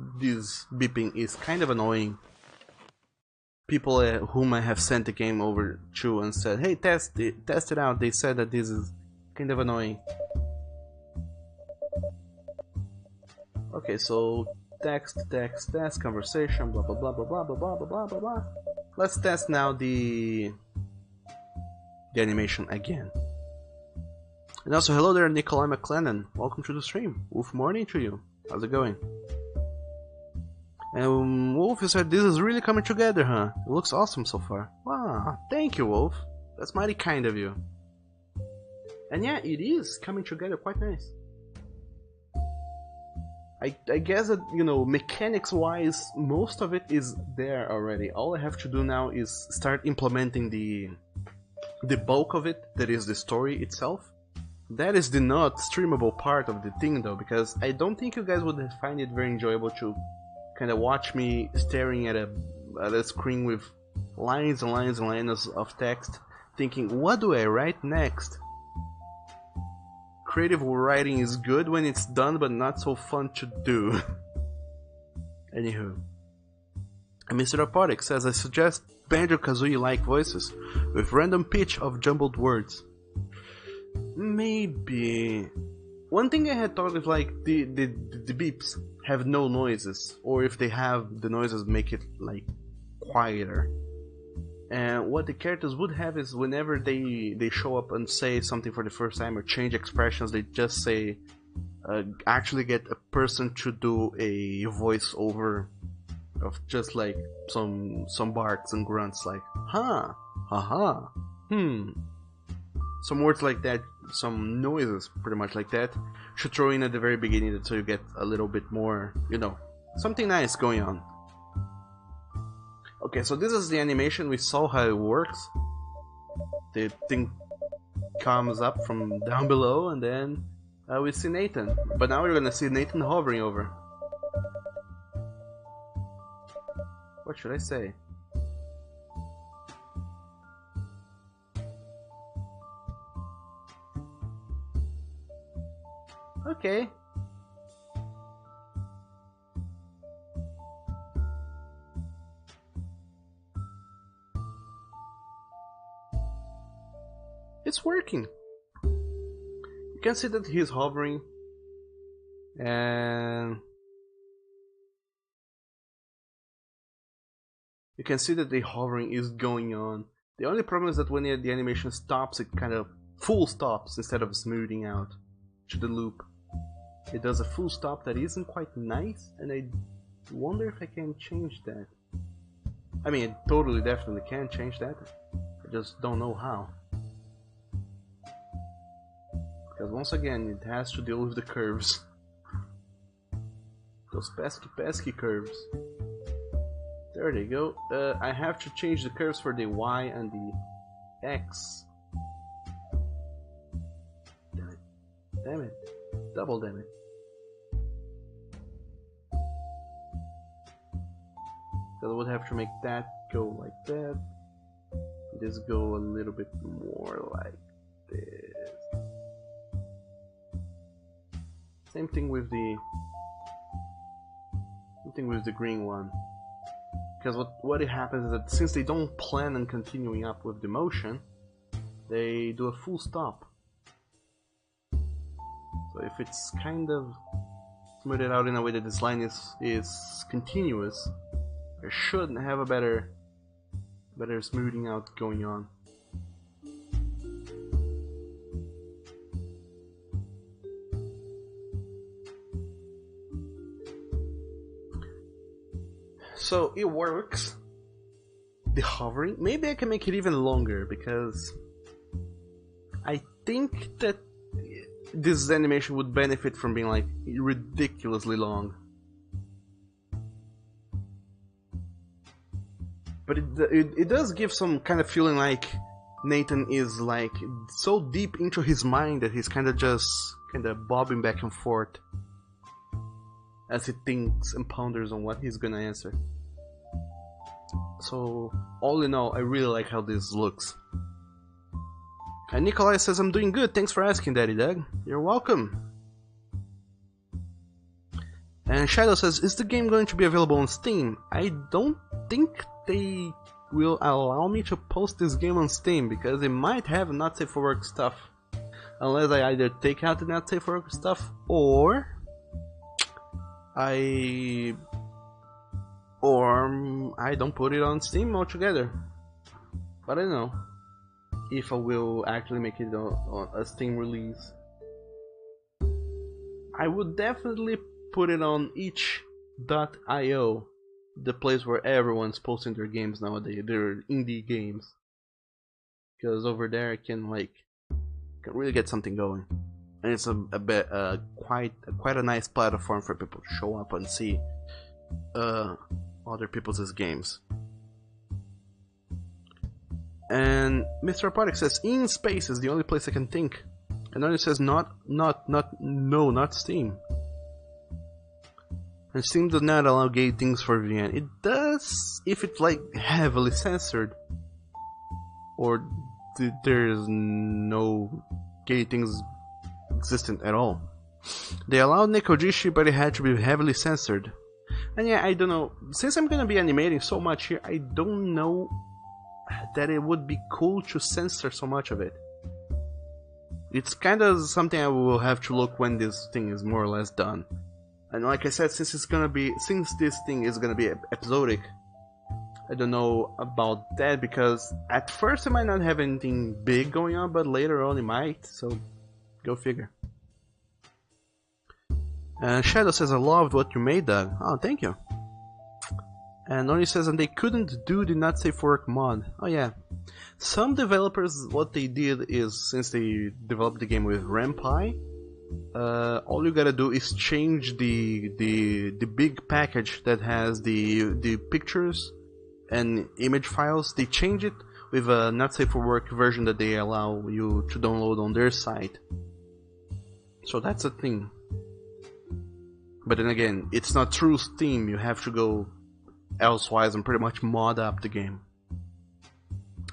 beeping is kind of annoying. People whom I have sent the game over to and said, hey, test it out, they said that this is kind of annoying. Okay, so text, conversation, blah blah blah blah blah blah blah blah blah blah. Let's test now the animation again. And also, hello there, Nikolai McLennan. Welcome to the stream. Wolf morning to you. How's it going? And Wolf, you said this is really coming together, huh? It looks awesome so far. Wow, thank you, Wolf. That's mighty kind of you. And yeah, it is coming together quite nice. I guess that, you know, mechanics-wise, most of it is there already. All I have to do now is start implementing the bulk of it, that is the story itself. That is the not streamable part of the thing, though, because I don't think you guys would find it very enjoyable to kind of watch me staring at a screen with lines and lines and lines of text, thinking, what do I write next? Creative writing is good when it's done, but not so fun to do. Anywho. And Mr. Apotic says, I suggest Banjo-Kazooie-like voices, with random pitch of jumbled words. Maybe. One thing I had thought is like the beeps have no noises, or if they have, the noises make it like quieter. And what the characters would have is whenever they show up and say something for the first time or change expressions, they just say, actually get a person to do a voice over of just like some barks and grunts, like huh, haha, some words like that, some noises pretty much like that, should throw in at the very beginning so you get a little bit more, you know, something nice going on. Okay, so this is the animation. We saw how it works. The thing comes up from down below, and then we see Nathan. But now we're gonna see Nathan hovering over. What should I say? Okay. It's working. You can see that he's hovering, and you can see that the hovering is going on. The only problem is that when the animation stops, it kind of full stops instead of smoothing out to the loop. It does a full stop that isn't quite nice, and I wonder if I can change that. I mean, I totally definitely can change that. I just don't know how. Because once again, it has to deal with the curves. Those pesky curves. There they go. I have to change the curves for the Y and the X. Damn it. Damn it. Double damn it. Because I would have to make that go like that. This go a little bit more like this. Same thing with the green one. Because what it happens is that since they don't plan on continuing up with the motion, they do a full stop. So if it's kind of smoothed out in a way that this line is continuous, I should have a better smoothing out going on. So it works. The hovering. Maybe I can make it even longer, because I think that this animation would benefit from being like ridiculously long. But it does give some kind of feeling like Nathan is like so deep into his mind that he's kind of just bobbing back and forth as he thinks and ponders on what he's gonna answer. So all in all, I really like how this looks. And Nikolai says, I'm doing good, thanks for asking, Daddy Doug. You're welcome. And Shadow says, is the game going to be available on Steam? I don't think they will allow me to post this game on Steam, because they might have not safe for work stuff. Unless I either take out the not safe for work stuff, or I don't put it on Steam altogether. But I don't know if I will actually make it on a Steam release. I would definitely put it on itch.io, the place where everyone's posting their games nowadays, their indie games. Because over there I can really get something going. And it's quite a nice platform for people to show up and see other people's games. And Mr. Apodic says, in space is the only place I can think. And then it says not Steam. And Steam does not allow gay things for VN. It does if it's like heavily censored, or there is no gay things existent at all. They allowed Nekojishi, but it had to be heavily censored. And yeah, I don't know, since I'm gonna be animating so much here, I don't know that it would be cool to censor so much of it. It's kind of something I will have to look when this thing is more or less done. And like I said, since this thing is gonna be episodic, I don't know about that, because at first it might not have anything big going on, but later on it might, so go figure. Shadow says, I loved what you made, Doug. Oh, thank you. And Noni says, and they couldn't do the not safe for work mod. Oh yeah. Some developers, what they did is, since they developed the game with RamPy, all you gotta do is change the big package that has the pictures and image files. They change it with a not safe for work version that they allow you to download on their site. So that's a thing. But then again, it's not through Steam. You have to go elsewise and pretty much mod up the game.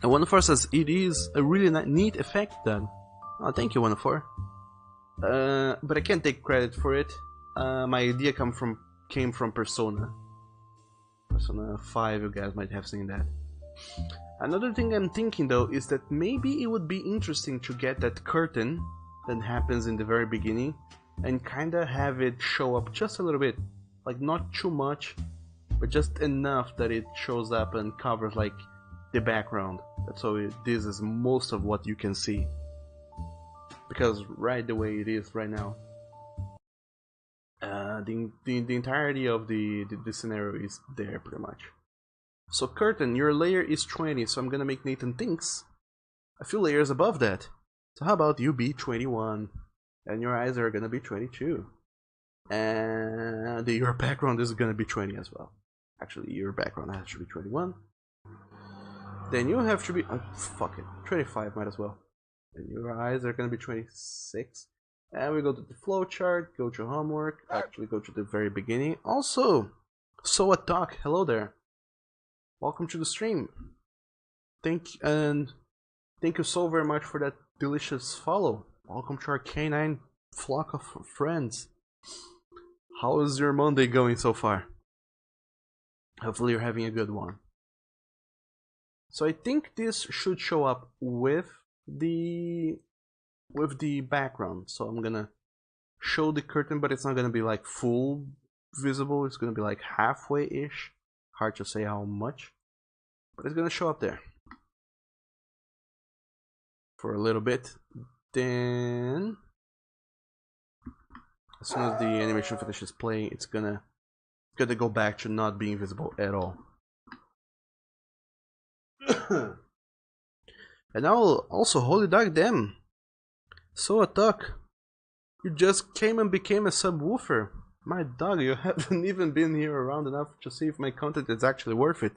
And 104 says, it is a really neat effect, Doug. Oh, thank you, 104. But I can't take credit for it. My idea came from Persona. Persona 5, you guys might have seen that. Another thing I'm thinking though is that maybe it would be interesting to get that curtain that happens in the very beginning and kinda have it show up just a little bit. Like not too much, but just enough that it shows up and covers like the background. So this is most of what you can see. Because right the way it is right now, the entirety of the scenario is there pretty much. So curtain, your layer is 20, so I'm gonna make Nathan Thinks a few layers above that. So how about you be 21, and your eyes are gonna be 22, and your background is gonna be 20 as well. Actually, your background has to be 21. Then you have to be fuck it, 25 might as well. And your eyes are gonna be 26. And we go to the flowchart, go to homework, actually go to the very beginning. Also, so a talk, hello there. Welcome to the stream. Thank you so very much for that delicious follow. Welcome to our canine flock of friends. How is your Monday going so far? Hopefully you're having a good one. So I think this should show up with the background. So I'm gonna show the curtain, but it's not gonna be like full visible. It's gonna be like halfway-ish. Hard to say how much, but it's gonna show up there for a little bit. Then as soon as the animation finishes playing, it's gonna go back to not being visible at all. And now also, holy dog damn, so a talk. You just came and became a subwoofer. My dog, you haven't even been here around enough to see if my content is actually worth it.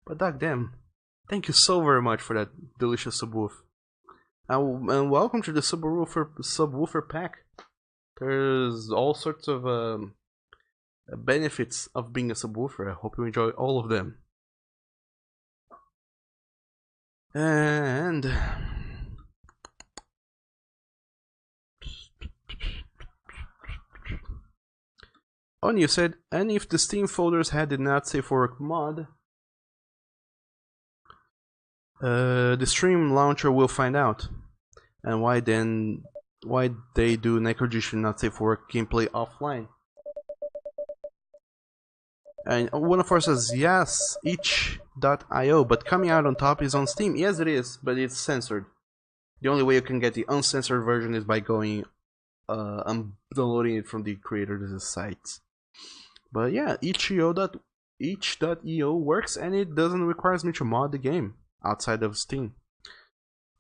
But dog damn, thank you so very much for that delicious subwoof. And welcome to the subwoofer pack. There's all sorts of benefits of being a subwoofer. I hope you enjoy all of them. And on you said, and if the Steam folders had the not safe for work mod, the stream launcher will find out. And why they do Necrojish not safe for work gameplay offline. And one of us says yes, itch.io, but coming out on top is on Steam. Yes, it is, but it's censored. The only way you can get the uncensored version is by going and downloading it from the creator's sites. But yeah, itch.io works, and it doesn't require me to mod the game outside of Steam.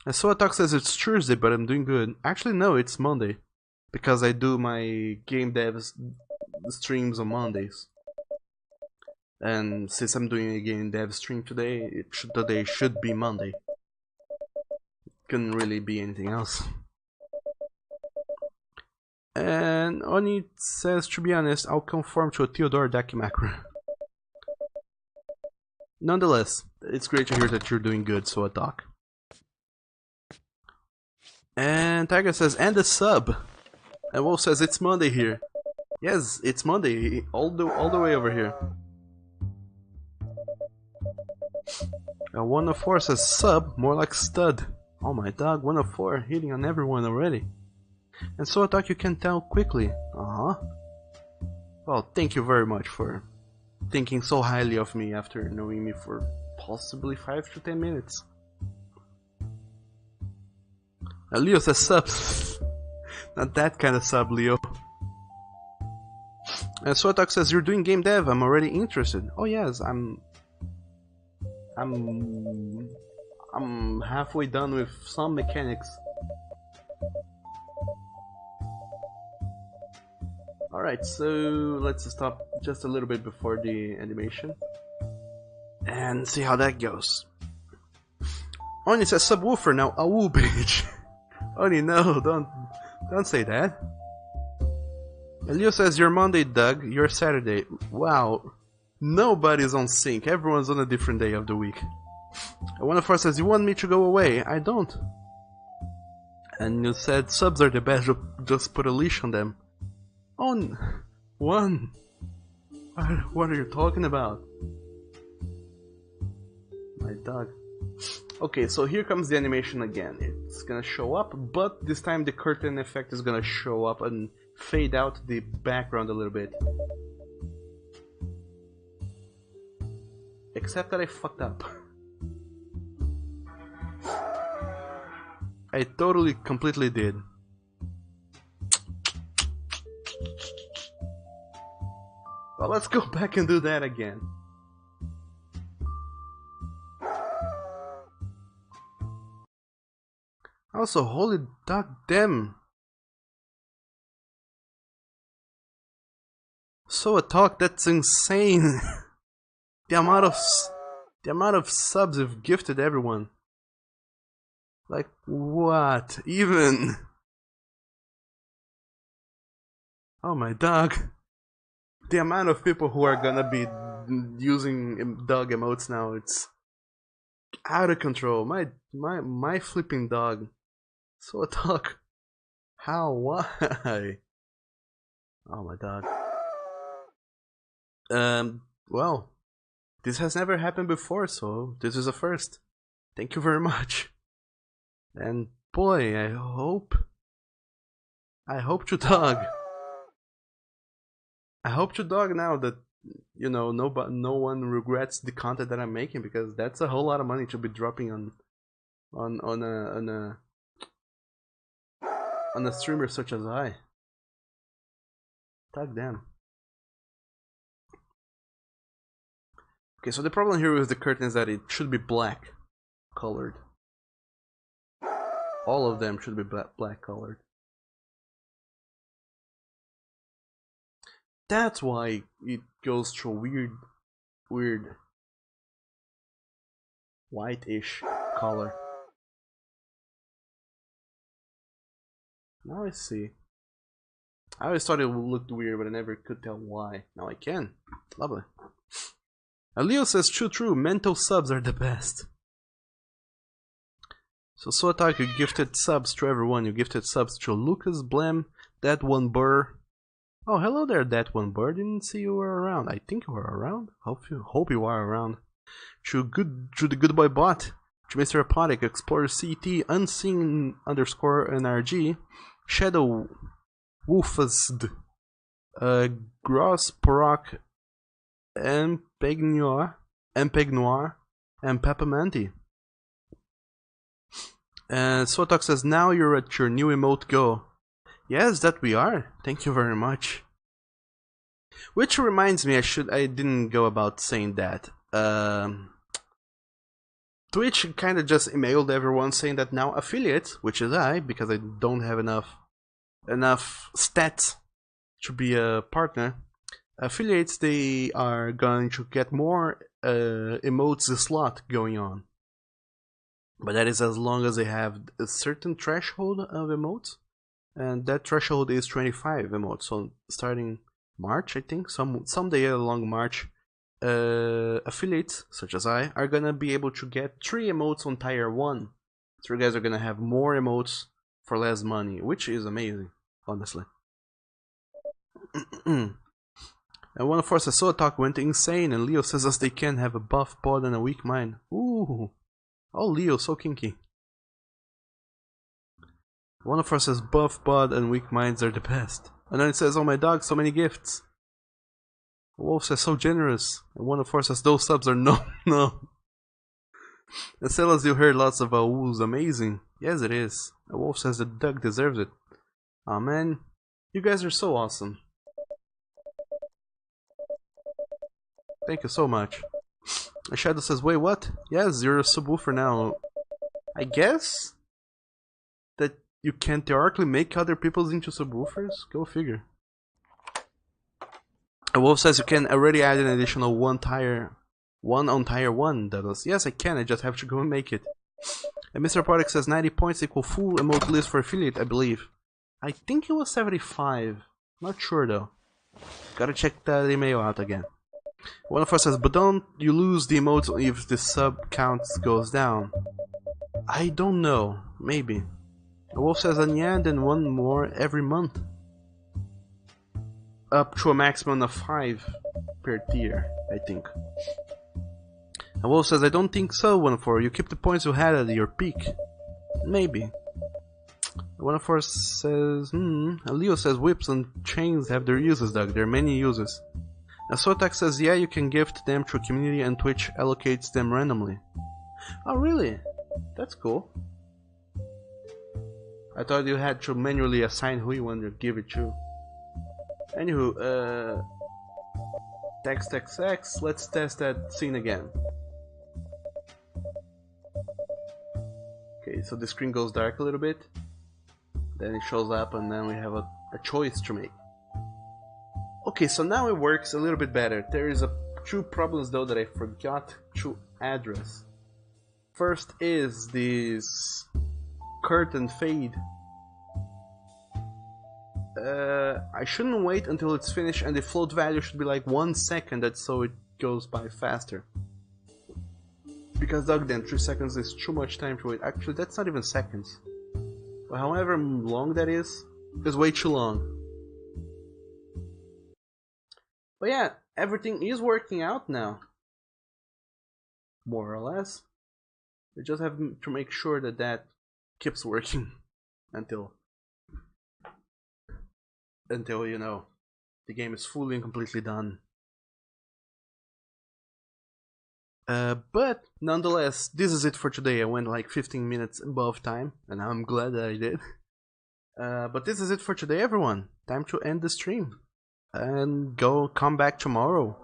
And Soatalk says it's Tuesday, but I'm doing good. Actually, no, it's Monday, because I do my game devs streams on Mondays. And since I'm doing a game dev stream today, today should be Monday. Couldn't really be anything else. And Oni says, to be honest, I'll conform to a Theodore Daki macro. Nonetheless, it's great to hear that you're doing good, Soatalk. And Tiger says, and a sub. And Wolf says, it's Monday here. Yes, it's Monday, all the way over here. And 104 says sub, more like stud. Oh my dog, 104 hitting on everyone already. And so I thought you can tell quickly. Well, thank you very much for thinking so highly of me after knowing me for possibly 5 to 10 minutes. Leo says sub. Not that kind of sub, Leo. And Soatalk says, you're doing game dev, I'm already interested. Oh yes, I'm halfway done with some mechanics. Alright, so let's stop just a little bit before the animation and see how that goes. Oni says subwoofer, now awoo bitch. Oni, no, don't say that. And Leo says you're Monday, Doug, you're Saturday. Wow. Nobody's on sync, everyone's on a different day of the week. And one of us says, you want me to go away? I don't. And you said subs are the best, just put a leash on them. On one. What are you talking about? My dog. Okay, so here comes the animation again. It's gonna show up, but this time the curtain effect is gonna show up and fade out the background a little bit. Except that I fucked up. I totally, completely did. Well, let's go back and do that again. Also, holy dog damn. Soatalk, that's insane. The amount of subs you've gifted everyone. Like what? Even? Oh my dog. The amount of people who are gonna be using dog emotes now, it's out of control. My flipping dog. Soatalk. How? Why? Oh my dog. Well, this has never happened before, so this is a first. Thank you very much. And boy, I hope to dog. I hope to dog now that, you know, no one regrets the content that I'm making, because that's a whole lot of money to be dropping on a streamer such as I. Dog damn. Okay, so the problem here with the curtain is that it should be black colored. All of them should be black colored. That's why it goes through weird white-ish color. Now I see. I always thought it looked weird, but I never could tell why. Now I can. Lovely. Leo says, true, mental subs are the best. So Sotak, you gifted subs to everyone. You gifted subs to Lucas, Blem, That One Burr. Oh, hello there, That One Burr. Didn't see you were around. I think you were around. Hope you are around. To the good boy bot. To Mr. Apodic, Explorer CT, Unseen _ NRG, Shadow Wolfasd, Gross Porok, Empeg Noir, and Papamanti. Sotok says, now you're at your new emote go. Yes, that we are. Thank you very much. Which reminds me, I didn't go about saying that. Twitch kind of just emailed everyone saying that now affiliates, which is I, because I don't have enough stats to be a partner. Affiliates, they are going to get more emotes a slot going on. But that is as long as they have a certain threshold of emotes, and that threshold is 25 emotes. So starting March, I think, someday along March, affiliates such as I are gonna be able to get 3 emotes on tier 1. So you guys are gonna have more emotes for less money, which is amazing, honestly. And one of us, Sotak went insane, and Leo says as they can have a buff pod and a weak mind. Ooh. Oh, Leo, so kinky. One of us says buff bod and weak minds are the best. And then it says, oh my dog, so many gifts. Wolf says so generous. And one of us says those subs are no. And Silas, you heard lots of oohs, amazing. Yes, it is. And Wolf says the duck deserves it. Aw, man, you guys are so awesome. Thank you so much. And Shadow says, wait, what? Yes, you're a subwoofer now. I guess that you can theoretically make other people's into subwoofers? Go figure. And Wolf says you can already add an additional one on tier 1, Douglas. Yes, I can, I just have to go and make it. And Mr. Product says 90 points equal full emote list for affiliate, I believe. I think it was 75. Not sure though. Gotta check that email out again. One of us says, but don't you lose the emotes if the sub count goes down? I don't know. Maybe. A Wolf says, and yeah, then one more every month. Up to a maximum of 5 per tier, I think. A Wolf says, I don't think so, 1-4. You keep the points you had at your peak. Maybe. 1-4 says, And Leo says, whips and chains have their uses, Doug. There are many uses. And Sotak says, yeah, you can gift them through community and Twitch allocates them randomly. Oh, really? That's cool. I thought you had to manually assign who you want to give it to. Anywho, TextXX, let's test that scene again. Okay, so the screen goes dark a little bit. Then it shows up and then we have a choice to make. Okay, so now it works a little bit better. There is 2 problems though that I forgot to address. First is this curtain fade. I shouldn't wait until it's finished, and the float value should be like 1 second, that's so it goes by faster. Because Doug, then 3 seconds is too much time to wait. Actually, that's not even seconds. But however long that is way too long. But yeah, everything is working out now. More or less. We just have to make sure that that keeps working until you know the game is fully and completely done. But nonetheless, this is it for today. I went like 15 minutes above time, and I'm glad that I did. But this is it for today, everyone. Time to end the stream and come back tomorrow,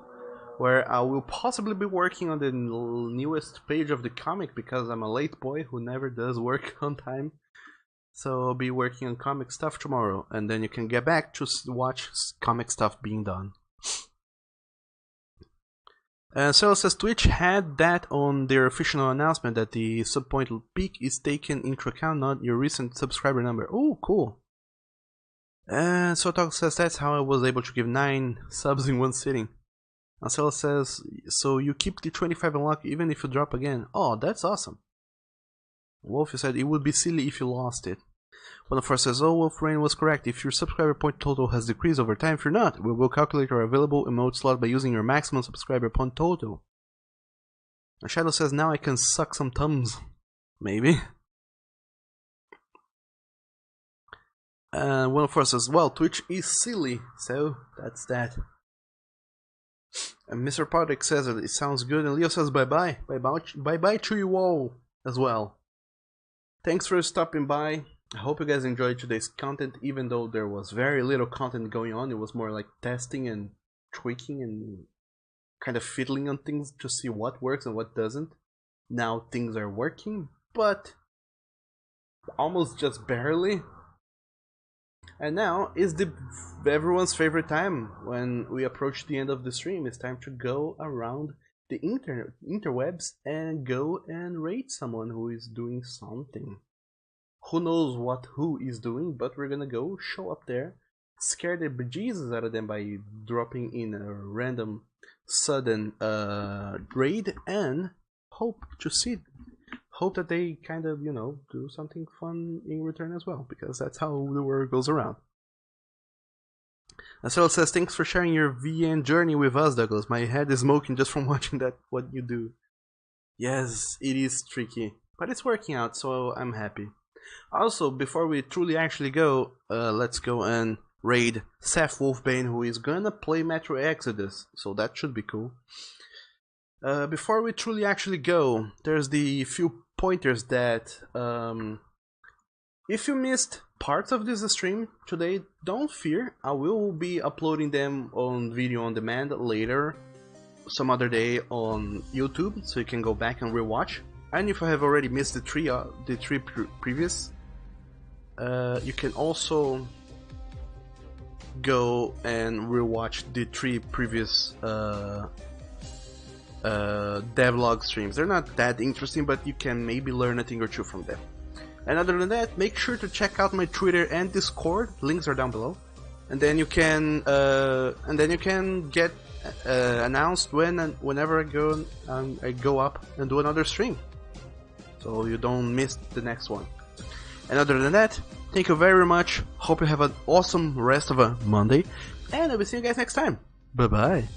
where I will possibly be working on the newest page of the comic, because I'm a late boy who never does work on time. So I'll be working on comic stuff tomorrow, and then you can get back to watch comic stuff being done. So it says Twitch had that on their official announcement that the subpoint peak is taken into account, not your recent subscriber number. Oh, cool. And Sotalk says that's how I was able to give 9 subs in one sitting. Marcelo says, so you keep the 25 unlocked even if you drop again. Oh, that's awesome. Wolf said it would be silly if you lost it. One of us says, oh, Wolf Rain was correct. If your subscriber point total has decreased over time, if you're not, we will calculate your available emote slot by using your maximum subscriber point total. And Shadow says, now I can suck some thumbs. Maybe. And one of us says, well, Twitch is silly, so that's that. And Mr. Podrick says that it sounds good, and Leo says bye-bye. Bye-bye to you all as well. Thanks for stopping by. I hope you guys enjoyed today's content, even though there was very little content going on. It was more like testing and tweaking and kind of fiddling on things to see what works and what doesn't. Now things are working, but almost just barely. And now is everyone's favorite time when we approach the end of the stream. It's time to go around the interwebs and go and rate someone who is doing something. Who knows what who is doing, but we're gonna go show up there, scare the bejesus out of them by dropping in a random sudden raid, and hope that they kind of, you know, do something fun in return as well, because that's how the world goes around. Marcelo says, thanks for sharing your VN journey with us, Douglas. My head is smoking just from watching what you do. Yes, it is tricky, but it's working out, so I'm happy. Also, before we truly actually go, let's go and raid Seth Wolfbane, who is gonna play Metro Exodus, so that should be cool. Before we truly actually go, there's the few pointers that if you missed parts of this stream today, don't fear, I will be uploading them on video on demand later, some other day on YouTube, so you can go back and rewatch. And if you have already missed the three previous, you can also go and rewatch the 3 previous devlog streams. They're not that interesting, but you can maybe learn a thing or two from them. And other than that, make sure to check out my Twitter and Discord. Links are down below, and then you can get announced whenever I go up and do another stream, so you don't miss the next one. And other than that, thank you very much. Hope you have an awesome rest of a Monday, and I will see you guys next time. Bye bye.